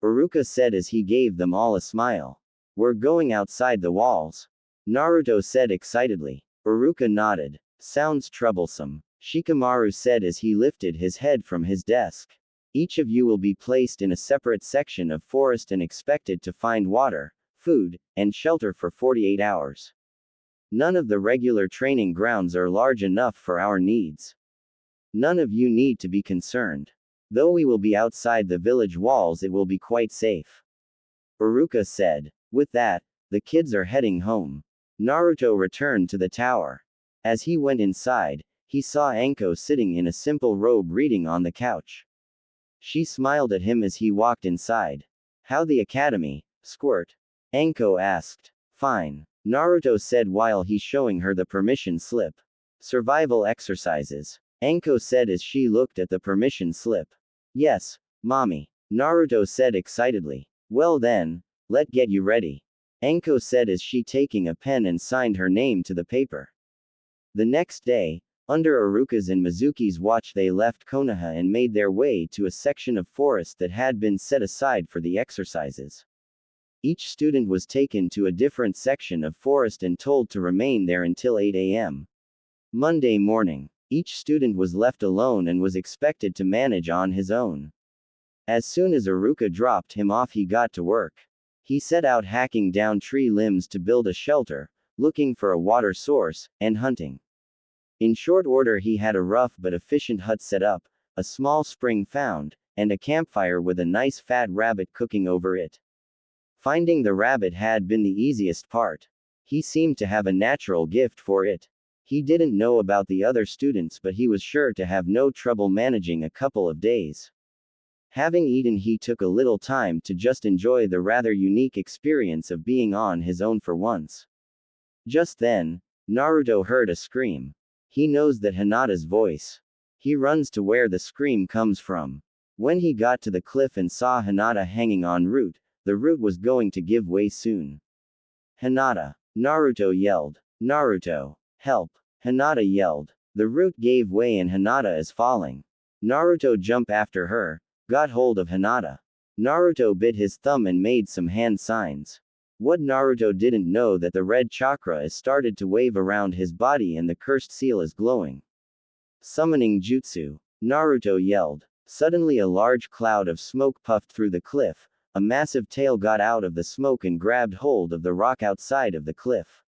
Uruka said as he gave them all a smile. We're going outside the walls. Naruto said excitedly. Uruka nodded. Sounds troublesome. Shikamaru said as he lifted his head from his desk. Each of you will be placed in a separate section of forest and expected to find water, food, and shelter for 48 hours. None of the regular training grounds are large enough for our needs. None of you need to be concerned. Though we will be outside the village walls, it will be quite safe. Uruka said. With that, the kids are heading home. Naruto returned to the tower. As he went inside, he saw Anko sitting in a simple robe reading on the couch. She smiled at him as he walked inside. How the academy, Squirt? Anko asked. Fine. Naruto said while he showing her the permission slip. Survival exercises. Anko said as she looked at the permission slip. Yes, mommy. Naruto said excitedly. Well then, let's get you ready. Anko said as she taking a pen and signed her name to the paper. The next day, under Uruka's and Mizuki's watch, they left Konoha and made their way to a section of forest that had been set aside for the exercises. Each student was taken to a different section of forest and told to remain there until 8 a.m. Monday morning, each student was left alone and was expected to manage on his own. As soon as Uruka dropped him off, he got to work. He set out hacking down tree limbs to build a shelter, looking for a water source, and hunting. In short order, he had a rough but efficient hut set up, a small spring found, and a campfire with a nice fat rabbit cooking over it. Finding the rabbit had been the easiest part. He seemed to have a natural gift for it. He didn't know about the other students, but he was sure to have no trouble managing a couple of days. Having eaten, he took a little time to just enjoy the rather unique experience of being on his own for once. Just then, Naruto heard a scream. He knows that Hinata's voice. He runs to where the scream comes from. When he got to the cliff and saw Hinata hanging on root, the root was going to give way soon. Hinata! Naruto yelled. Naruto! Help! Hinata yelled. The root gave way and Hinata is falling. Naruto jumped after her, got hold of Hinata. Naruto bit his thumb and made some hand signs. What Naruto didn't know that the red chakra is started to wave around his body and the cursed seal is glowing. Summoning jutsu. Naruto yelled. Suddenly a large cloud of smoke puffed through the cliff. A massive tail got out of the smoke and grabbed hold of the rock outside of the cliff.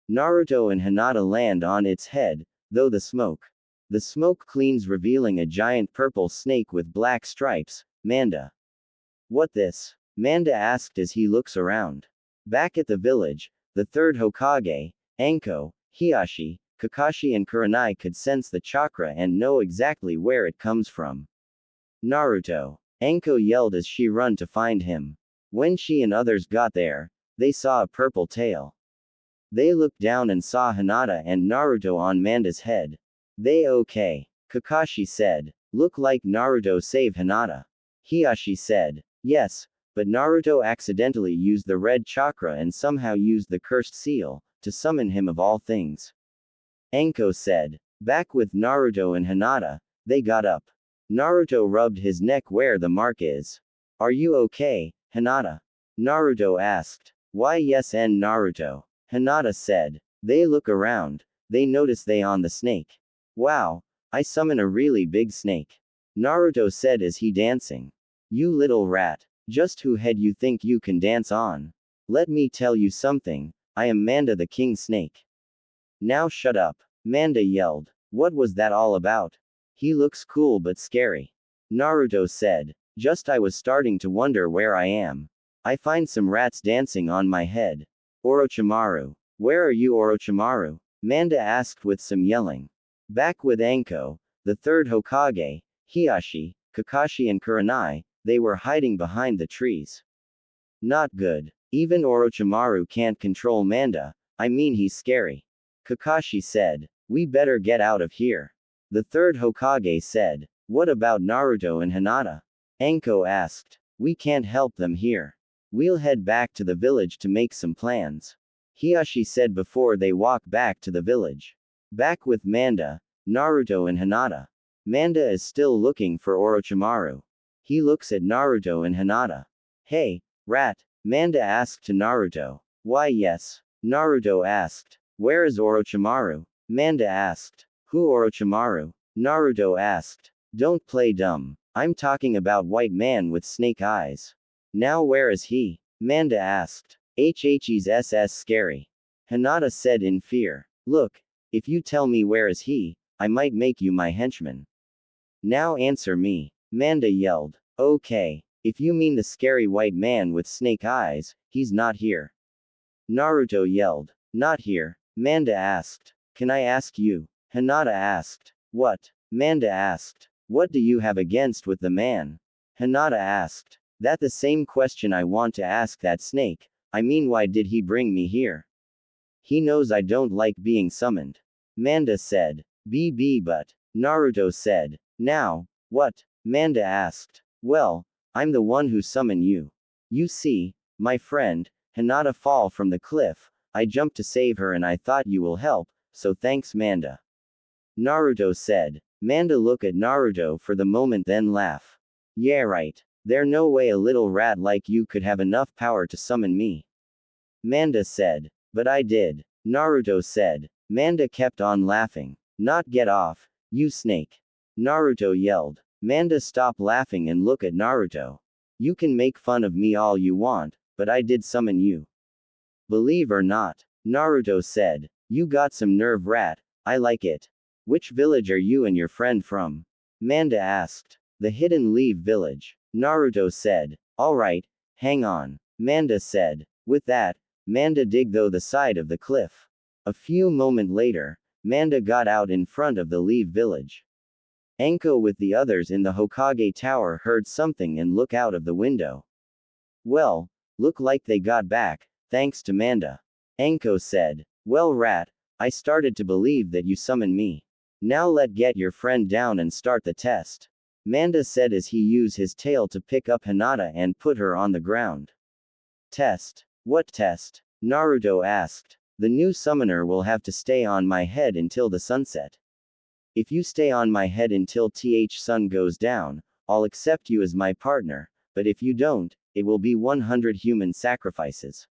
Naruto and Hinata land on its head, though the smoke cleans, revealing a giant purple snake with black stripes. Manda. What this? Manda asked as he looks around. Back at the village, the third Hokage, Anko, Hiashi, Kakashi and Kurenai could sense the chakra and know exactly where it comes from. Naruto. Anko yelled as she ran to find him. When she and others got there, they saw a purple tail. They looked down and saw Hinata and Naruto on Manda's head. They okay? Kakashi said. Look like Naruto saved Hinata. Hiashi said. Yes, but Naruto accidentally used the red chakra and somehow used the cursed seal to summon him of all things. Anko said. Back with Naruto and Hinata, they got up. Naruto rubbed his neck where the mark is. Are you okay, Hinata? Naruto asked. Why yes and Naruto. Hinata said. They look around. They notice they on the snake. Wow, I summon a really big snake. Naruto said as he dancing. You little rat. Just who head you think you can dance on? Let me tell you something, I am Manda the King Snake. Now shut up. Manda yelled. What was that all about? He looks cool but scary. Naruto said. Just I was starting to wonder where I am. I find some rats dancing on my head. Orochimaru. Where are you, Orochimaru? Manda asked with some yelling. Back with Anko, the third Hokage, Hiashi, Kakashi and Kurenai, they were hiding behind the trees. Not good. Even Orochimaru can't control Manda, I mean he's scary. Kakashi said. We better get out of here. The third Hokage said. What about Naruto and Hinata? Anko asked. We can't help them here. We'll head back to the village to make some plans. Hiashi said before they walk back to the village. Back with Manda, Naruto and Hinata. Manda is still looking for Orochimaru. He looks at Naruto and Hinata. Hey, rat, Manda asked to Naruto. Why yes. Naruto asked. Where is Orochimaru? Manda asked. Who Orochimaru? Naruto asked. Don't play dumb. I'm talking about white man with snake eyes. Now where is he? Manda asked. He's SS scary. Hinata said in fear. Look, if you tell me where is he, I might make you my henchman. Now answer me. Manda yelled. Okay, if you mean the scary white man with snake eyes, he's not here. Naruto yelled. Not here. Manda asked. Can I ask you? Hinata asked. What? Manda asked. What do you have against with the man? Hinata asked. That the same question I want to ask that snake. I mean, why did he bring me here? He knows I don't like being summoned. Manda said. But. Naruto said. Now, what? Manda asked. Well, I'm the one who summoned you. You see, my friend, Hinata fall from the cliff. I jumped to save her and I thought you will help, so thanks Manda. Naruto said. Manda look at Naruto for the moment then laugh. Yeah right. There no way a little rat like you could have enough power to summon me. Manda said. But I did. Naruto said. Manda kept on laughing. Not get off, you snake. Naruto yelled. Manda stop laughing and look at Naruto. You can make fun of me all you want, but I did summon you. Believe or not, Naruto said. You got some nerve rat, I like it. Which village are you and your friend from? Manda asked. The Hidden Leaf Village. Naruto said. Alright, hang on. Manda said. With that, Manda dig though the side of the cliff. A few moments later, Manda got out in front of the Leaf Village. Anko with the others in the Hokage Tower heard something and look out of the window. Well, look like they got back, thanks to Manda. Anko said. Well rat, I started to believe that you summoned me. Now let get your friend down and start the test. Manda said as he used his tail to pick up Hinata and put her on the ground. Test? What test? Naruto asked. The new summoner will have to stay on my head until the sunset. If you stay on my head until sun goes down, I'll accept you as my partner, but if you don't, it will be 100 human sacrifices.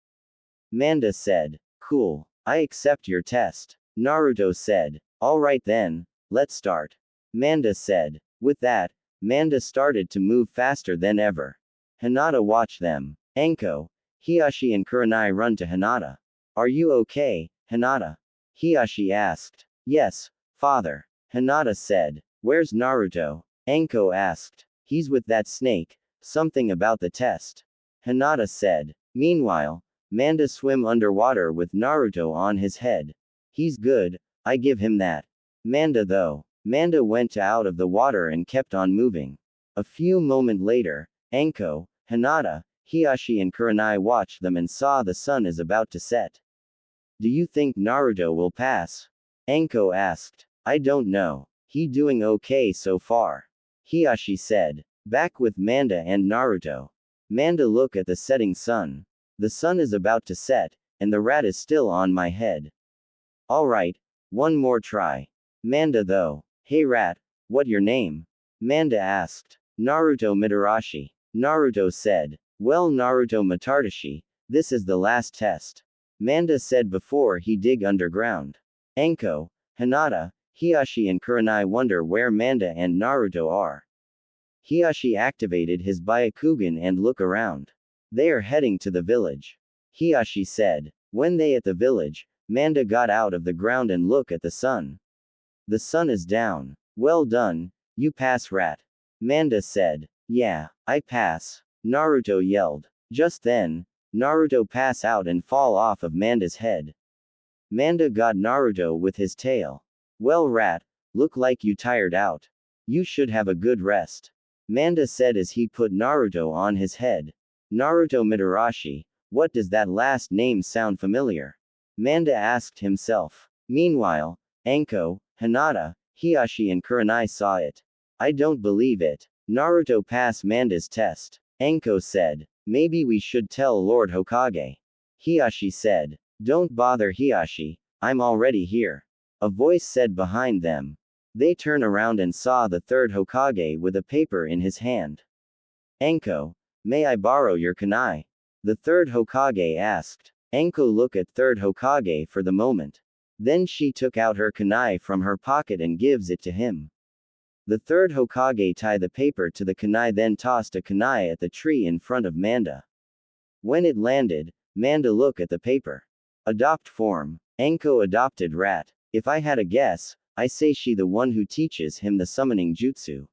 Manda said. Cool. I accept your test. Naruto said. Alright then, let's start. Manda said. With that, Manda started to move faster than ever. Hinata watched them. Anko, Hiashi and Kurenai run to Hinata. Are you okay, Hinata? Hiashi asked. Yes, father. Hinata said. Where's Naruto? Anko asked. He's with that snake, something about the test. Hinata said. Meanwhile, Manda swim underwater with Naruto on his head. He's good, I give him that. Manda though. Manda went out of the water and kept on moving. A few moments later, Anko, Hinata, Hiashi and Kurenai watched them and saw the sun is about to set. Do you think Naruto will pass? Anko asked. I don't know. He doing okay so far. Hiashi said. Back with Manda and Naruto. Manda look at the setting sun. The sun is about to set, and the rat is still on my head. Alright, one more try. Manda though. Hey rat, what your name? Manda asked. Naruto Mitarashi. Naruto said. Well Naruto Mitarashi, this is the last test. Manda said before he dig underground. Anko, Hinata, Hiashi and Kurenai wonder where Manda and Naruto are. Hiashi activated his Byakugan and look around. They are heading to the village. Hiashi said. When they at the village, Manda got out of the ground and look at the sun. The sun is down. Well done, you pass rat. Manda said. Yeah, I pass. Naruto yelled. Just then, Naruto pass out and fall off of Manda's head. Manda got Naruto with his tail. Well rat, look like you tired out. You should have a good rest. Manda said as he put Naruto on his head. Naruto Mitarashi, what does that last name sound familiar? Manda asked himself. Meanwhile, Anko, Hinata, Hiashi and Kurenai saw it. I don't believe it. Naruto pass Manda's test. Anko said. Maybe we should tell Lord Hokage. Hiashi said. Don't bother Hiashi, I'm already here. A voice said behind them. They turned around and saw the third Hokage with a paper in his hand. Anko, may I borrow your kunai? The third Hokage asked. Anko looked at third Hokage for the moment. Then she took out her kunai from her pocket and gives it to him. The third Hokage tied the paper to the kunai, then tossed a kunai at the tree in front of Manda. When it landed, Manda looked at the paper. Adopt form. Anko adopted rat. If I had a guess, I say she the one who teaches him the summoning jutsu.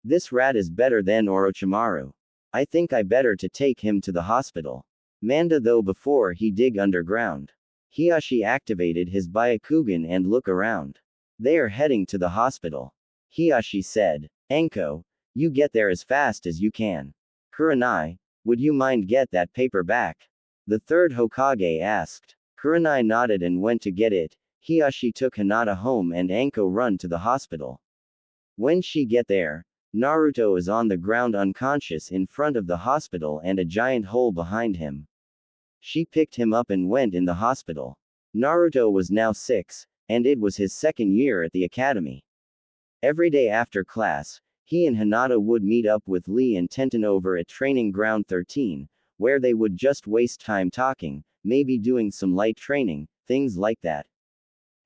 This rat is better than Orochimaru. I think I better to take him to the hospital. Manda though before he dig underground. Hiashi activated his Byakugan and look around. They are heading to the hospital. Hiashi said. Anko, you get there as fast as you can. Kurenai, would you mind get that paper back? The third Hokage asked. Kurenai nodded and went to get it. Hiashi took Hinata home and Anko run to the hospital. When she get there, Naruto is on the ground unconscious in front of the hospital and a giant hole behind him. She picked him up and went in the hospital. Naruto was now 6, and it was his second year at the academy. Every day after class, he and Hinata would meet up with Lee and Tenten over at Training Ground 13, where they would just waste time talking, maybe doing some light training, things like that.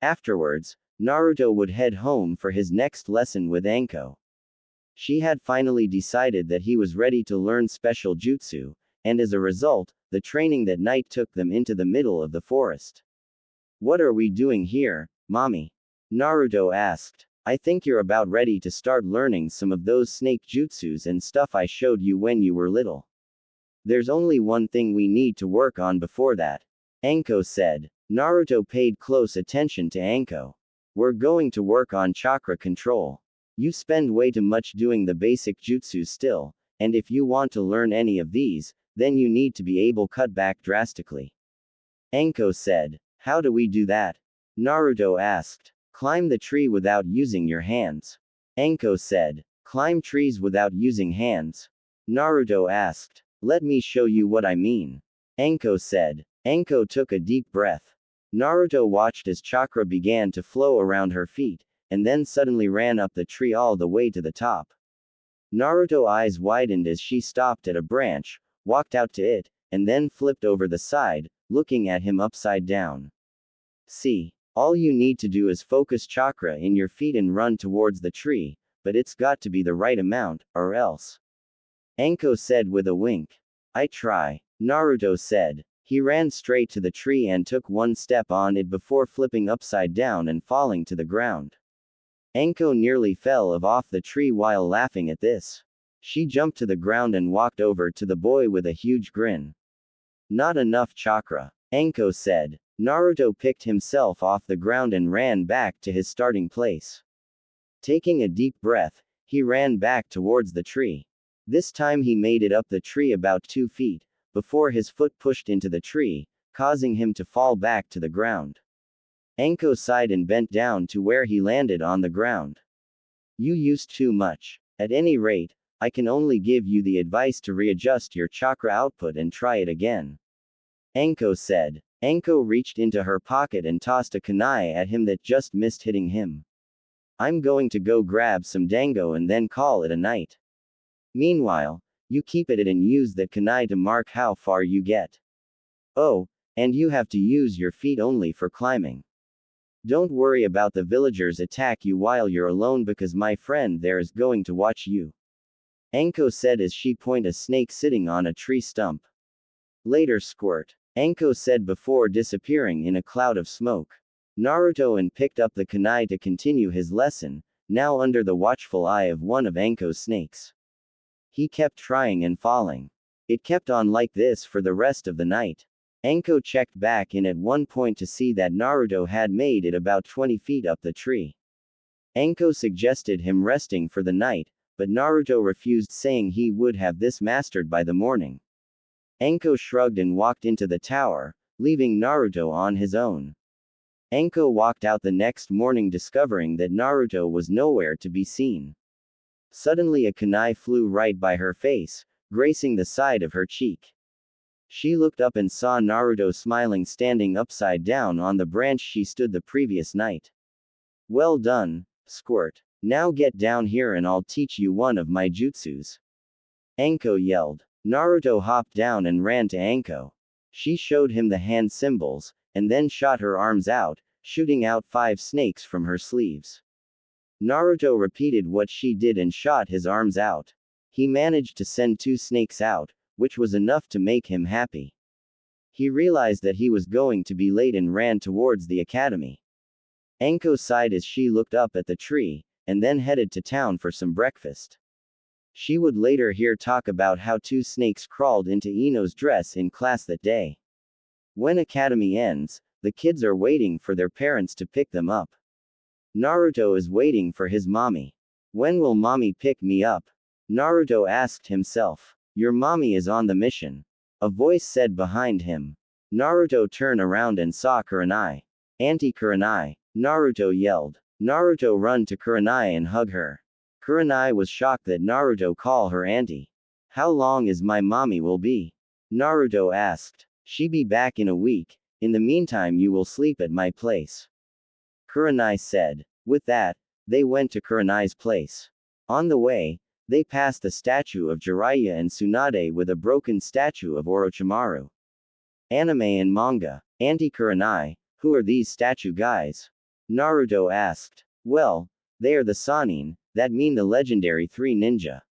Afterwards, Naruto would head home for his next lesson with Anko. She had finally decided that he was ready to learn special jutsu, and as a result, the training that night took them into the middle of the forest. What are we doing here, mommy? Naruto asked. I think you're about ready to start learning some of those snake jutsus and stuff I showed you when you were little. There's only one thing we need to work on before that. Anko said. Naruto paid close attention to Anko. We're going to work on chakra control. You spend way too much doing the basic jutsu still, and if you want to learn any of these, then you need to be able cut back drastically. Anko said. How do we do that? Naruto asked. Climb the tree without using your hands. Anko said. Climb trees without using hands. Naruto asked. Let me show you what I mean. Anko said. Anko took a deep breath. Naruto watched as chakra began to flow around her feet, and then suddenly ran up the tree all the way to the top. Naruto's eyes widened as she stopped at a branch, walked out to it, and then flipped over the side, looking at him upside down. See, all you need to do is focus chakra in your feet and run towards the tree, but it's got to be the right amount, or else. Anko said with a wink. I try. Naruto said. He ran straight to the tree and took one step on it before flipping upside down and falling to the ground. Anko nearly fell off the tree while laughing at this. She jumped to the ground and walked over to the boy with a huge grin. Not enough chakra, Anko said. Naruto picked himself off the ground and ran back to his starting place. Taking a deep breath, he ran back towards the tree. This time he made it up the tree about 2 feet, before his foot pushed into the tree, causing him to fall back to the ground. Anko sighed and bent down to where he landed on the ground. You used too much. At any rate, I can only give you the advice to readjust your chakra output and try it again. Anko said. Anko reached into her pocket and tossed a kunai at him that just missed hitting him. I'm going to go grab some dango and then call it a night. Meanwhile, you keep at it and use that kunai to mark how far you get. Oh, and you have to use your feet only for climbing. Don't worry about the villagers attack you while you're alone because my friend there is going to watch you. Anko said as she pointed a snake sitting on a tree stump. Later squirt. Anko said before disappearing in a cloud of smoke. Naruto and picked up the kunai to continue his lesson, now under the watchful eye of one of Anko's snakes. He kept trying and falling. It kept on like this for the rest of the night. Anko checked back in at one point to see that Naruto had made it about 20 feet up the tree. Anko suggested him resting for the night, but Naruto refused, saying he would have this mastered by the morning. Anko shrugged and walked into the tower, leaving Naruto on his own. Anko walked out the next morning discovering that Naruto was nowhere to be seen. Suddenly a kunai flew right by her face, gracing the side of her cheek. She looked up and saw Naruto smiling standing upside down on the branch she stood the previous night. Well done, Squirt. Now get down here and I'll teach you one of my jutsus. Anko yelled. Naruto hopped down and ran to Anko. She showed him the hand symbols, and then shot her arms out, shooting out 5 snakes from her sleeves. Naruto repeated what she did and shot his arms out. He managed to send 2 snakes out, which was enough to make him happy. He realized that he was going to be late and ran towards the academy. Anko sighed as she looked up at the tree, and then headed to town for some breakfast. She would later hear talk about how 2 snakes crawled into Ino's dress in class that day. When academy ends, the kids are waiting for their parents to pick them up. Naruto is waiting for his mommy. When will mommy pick me up? Naruto asked himself. Your mommy is on the mission. A voice said behind him. Naruto turned around and saw Kurenai. Auntie Kurenai, Naruto yelled. Naruto run to Kurenai and hug her. Kurenai was shocked that Naruto call her auntie. How long is my mommy will be? Naruto asked. She be back in a week, in the meantime you will sleep at my place. Kurenai said. With that, they went to Kurenai's place. On the way, they passed the statue of Jiraiya and Tsunade with a broken statue of Orochimaru. Anime and manga. Auntie Kurenai, who are these statue guys? Naruto asked. Well, they are the Sannin, that mean the legendary 3 ninja.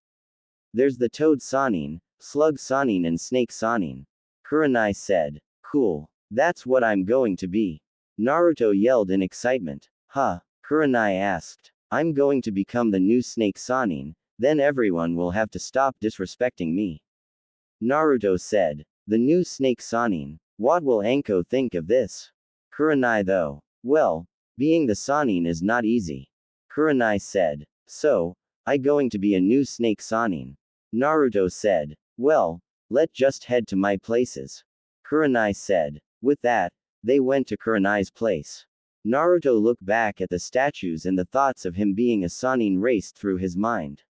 There's the Toad Sannin, Slug Sannin and Snake Sannin. Kurenai said. Cool. That's what I'm going to be. Naruto yelled in excitement. Huh? Kurenai asked. I'm going to become the new Snake Sannin, then everyone will have to stop disrespecting me. Naruto said. The new Snake Sannin. What will Anko think of this? Kurenai though. Well, being the Sannin is not easy. Kurenai said. So, I going to be a new Snake Sannin. Naruto said. Well, let just head to my places. Kurenai said. With that, they went to Kurenai's place. Naruto looked back at the statues and the thoughts of him being a Sannin raced through his mind.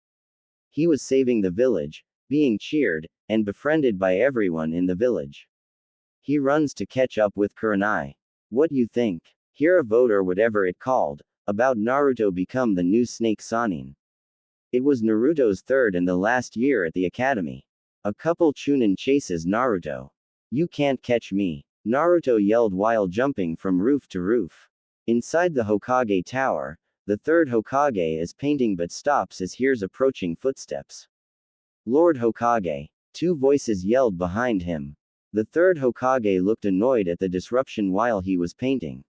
He was saving the village, being cheered, and befriended by everyone in the village. He runs to catch up with Kurenai. What you think? Hear a vote or whatever it called, about Naruto become the new Snake Sannin. It was Naruto's 3rd and the last year at the academy. A couple Chunin chases Naruto. You can't catch me, Naruto yelled while jumping from roof to roof. Inside the Hokage tower, the 3rd Hokage is painting but stops as hears approaching footsteps. Lord Hokage. 2 voices yelled behind him. The 3rd Hokage looked annoyed at the disruption while he was painting.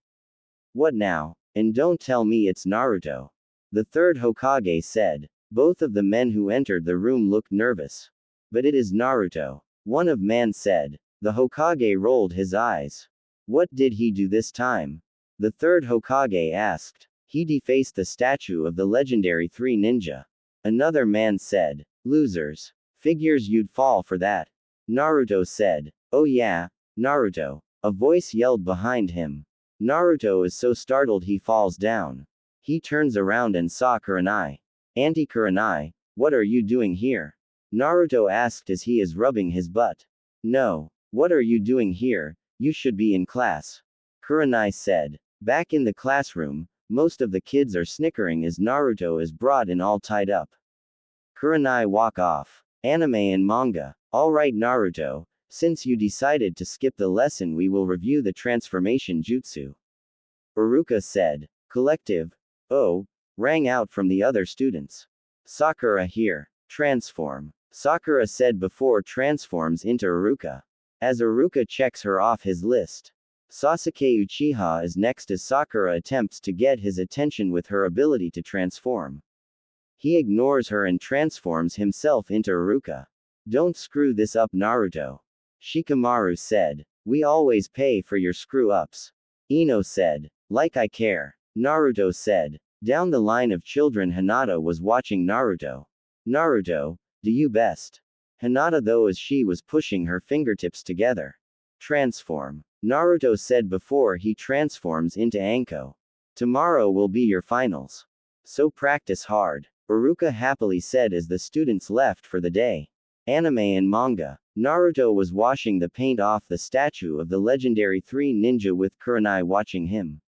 What now? And don't tell me it's Naruto. The 3rd Hokage said. Both of the men who entered the room looked nervous. But it is Naruto. One of man said. The Hokage rolled his eyes. What did he do this time? The 3rd Hokage asked. He defaced the statue of the legendary 3 ninja. Another man said. Losers. Figures you'd fall for that. Naruto said. Oh yeah, Naruto. A voice yelled behind him. Naruto is so startled he falls down. He turns around and saw Kurenai. Auntie Kurenai, what are you doing here? Naruto asked as he is rubbing his butt. No. What are you doing here? You should be in class. Kurenai said. Back in the classroom, most of the kids are snickering as Naruto is brought in all tied up. Kurenai walk off. Anime and manga. Alright Naruto, since you decided to skip the lesson we will review the transformation jutsu. Iruka said. Collective. Oh, rang out from the other students. Sakura here. Transform. Sakura said before transforms into Iruka. As Iruka checks her off his list. Sasuke Uchiha is next as Sakura attempts to get his attention with her ability to transform. He ignores her and transforms himself into Iruka. Don't screw this up Naruto. Shikamaru said. We always pay for your screw-ups. Ino said. Like I care. Naruto said. Down the line of children Hinata was watching Naruto. Naruto, do you best. Hinata though as she was pushing her fingertips together. Transform. Naruto said before he transforms into Anko. Tomorrow will be your finals. So practice hard. Uruka happily said as the students left for the day. Anime and manga. Naruto was washing the paint off the statue of the legendary 3 ninja with Kurenai watching him.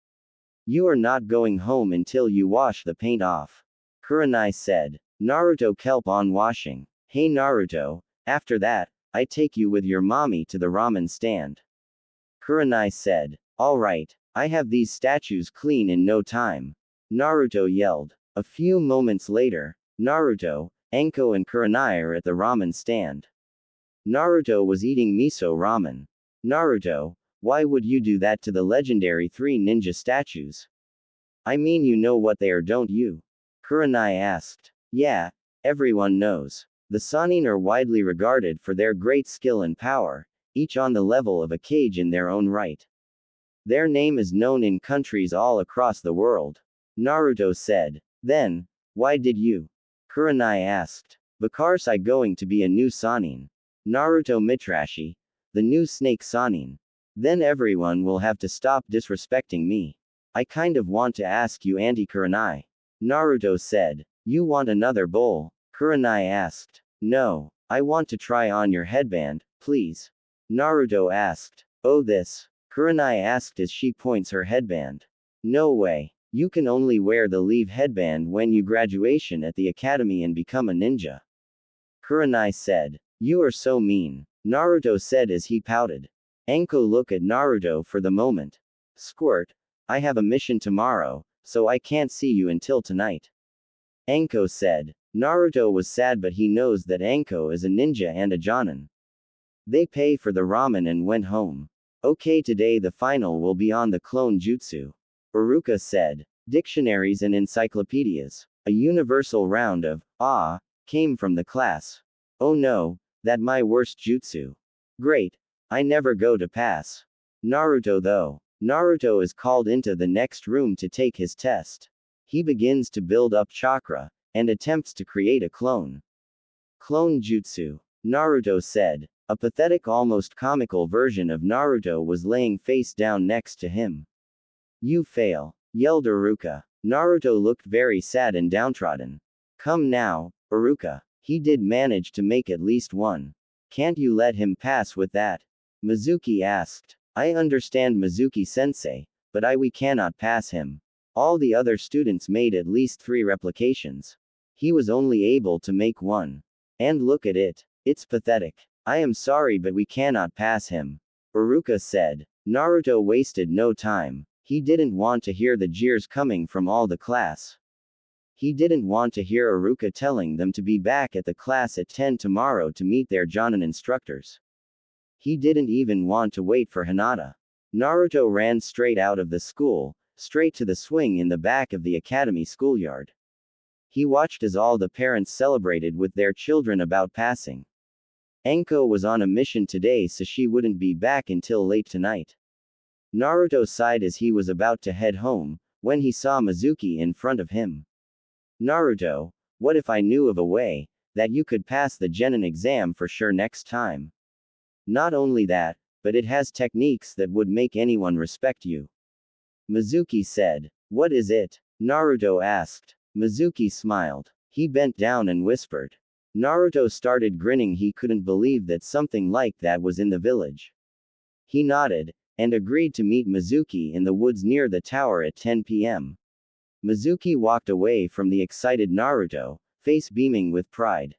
You are not going home until you wash the paint off. Kurenai said. Naruto kept on washing. Hey Naruto, after that, I take you with your mommy to the ramen stand. Kurenai said. Alright, I have these statues clean in no time. Naruto yelled. A few moments later, Naruto, Anko and Kurenai are at the ramen stand. Naruto was eating miso ramen. Naruto, why would you do that to the legendary 3 ninja statues? I mean you know what they are, don't you? Kurenai asked. Yeah, everyone knows. The Sannin are widely regarded for their great skill and power, each on the level of a Kage in their own right. Their name is known in countries all across the world. Naruto said. Then, why did you? Kurenai asked. Because I going to be a new Sannin. Naruto Mitrashi, the new snake Sannin. Then everyone will have to stop disrespecting me. I kind of want to ask you Auntie Kurenai. Naruto said. You want another bowl? Kurenai asked. No, I want to try on your headband, please. Naruto asked. Oh this? Kurenai asked as she points her headband. No way. You can only wear the leave headband when you graduation at the academy and become a ninja. Kurenai said. You are so mean. Naruto said as he pouted. Anko looked at Naruto for the moment. Squirt, I have a mission tomorrow, so I can't see you until tonight. Anko said. Naruto was sad but he knows that Anko is a ninja and a jonin. They pay for the ramen and went home. Okay, today the final will be on the clone jutsu. Uruka said. Dictionaries and encyclopedias. A universal round of, came from the class. Oh no, that my worst jutsu. Great. I never go to pass. Naruto though. Naruto is called into the next room to take his test. He begins to build up chakra, and attempts to create a clone. Clone jutsu. Naruto said. A pathetic, almost comical version of Naruto was laying face down next to him. You fail, yelled Uruka. Naruto looked very sad and downtrodden. Come now, Uruka. He did manage to make at least one. Can't you let him pass with that? Mizuki asked. I understand Mizuki-sensei, but we cannot pass him. All the other students made at least 3 replications. He was only able to make 1. And look at it. It's pathetic. I am sorry but we cannot pass him. Uruka said. Naruto wasted no time. He didn't want to hear the jeers coming from all the class. He didn't want to hear Uruka telling them to be back at the class at 10 tomorrow to meet their jonin instructors. He didn't even want to wait for Hinata. Naruto ran straight out of the school, straight to the swing in the back of the academy schoolyard. He watched as all the parents celebrated with their children about passing. Anko was on a mission today so she wouldn't be back until late tonight. Naruto sighed as he was about to head home, when he saw Mizuki in front of him. Naruto, what if I knew of a way that you could pass the genin exam for sure next time? Not only that, but it has techniques that would make anyone respect you. Mizuki said. What is it? Naruto asked. Mizuki smiled. He bent down and whispered. Naruto started grinning. He couldn't believe that something like that was in the village. He nodded, and agreed to meet Mizuki in the woods near the tower at 10 p.m. Mizuki walked away from the excited Naruto, face beaming with pride.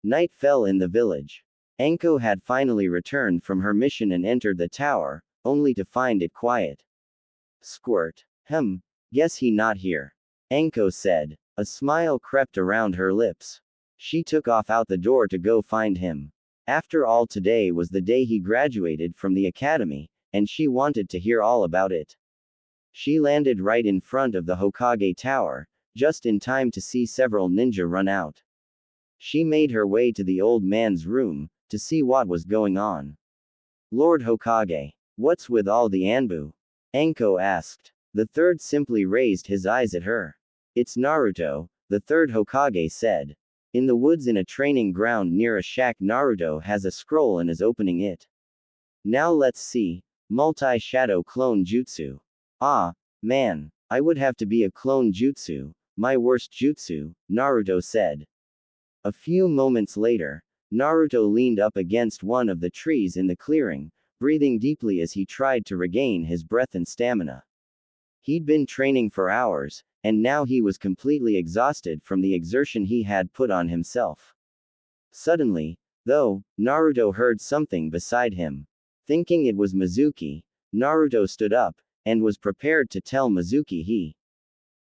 Night fell in the village. Anko had finally returned from her mission and entered the tower, only to find it quiet. Squirt. Guess he not here. Anko said. A smile crept around her lips. She took off out the door to go find him. After all, today was the day he graduated from the academy, and she wanted to hear all about it. She landed right in front of the Hokage Tower, just in time to see several ninja run out. She made her way to the old man's room, to see what was going on. Lord Hokage, what's with all the Anbu? Anko asked. The third simply raised his eyes at her. It's Naruto, the third Hokage said. In the woods in a training ground near a shack, Naruto has a scroll and is opening it. Now let's see. Multi-shadow clone jutsu. Ah, man. I would have to be a clone jutsu, My worst jutsu, Naruto said. A few moments later, Naruto leaned up against one of the trees in the clearing, breathing deeply as he tried to regain his breath and stamina. He'd been training for hours, and now he was completely exhausted from the exertion he had put on himself. Suddenly, though, Naruto heard something beside him. Thinking it was Mizuki, Naruto stood up, and was prepared to tell Mizuki he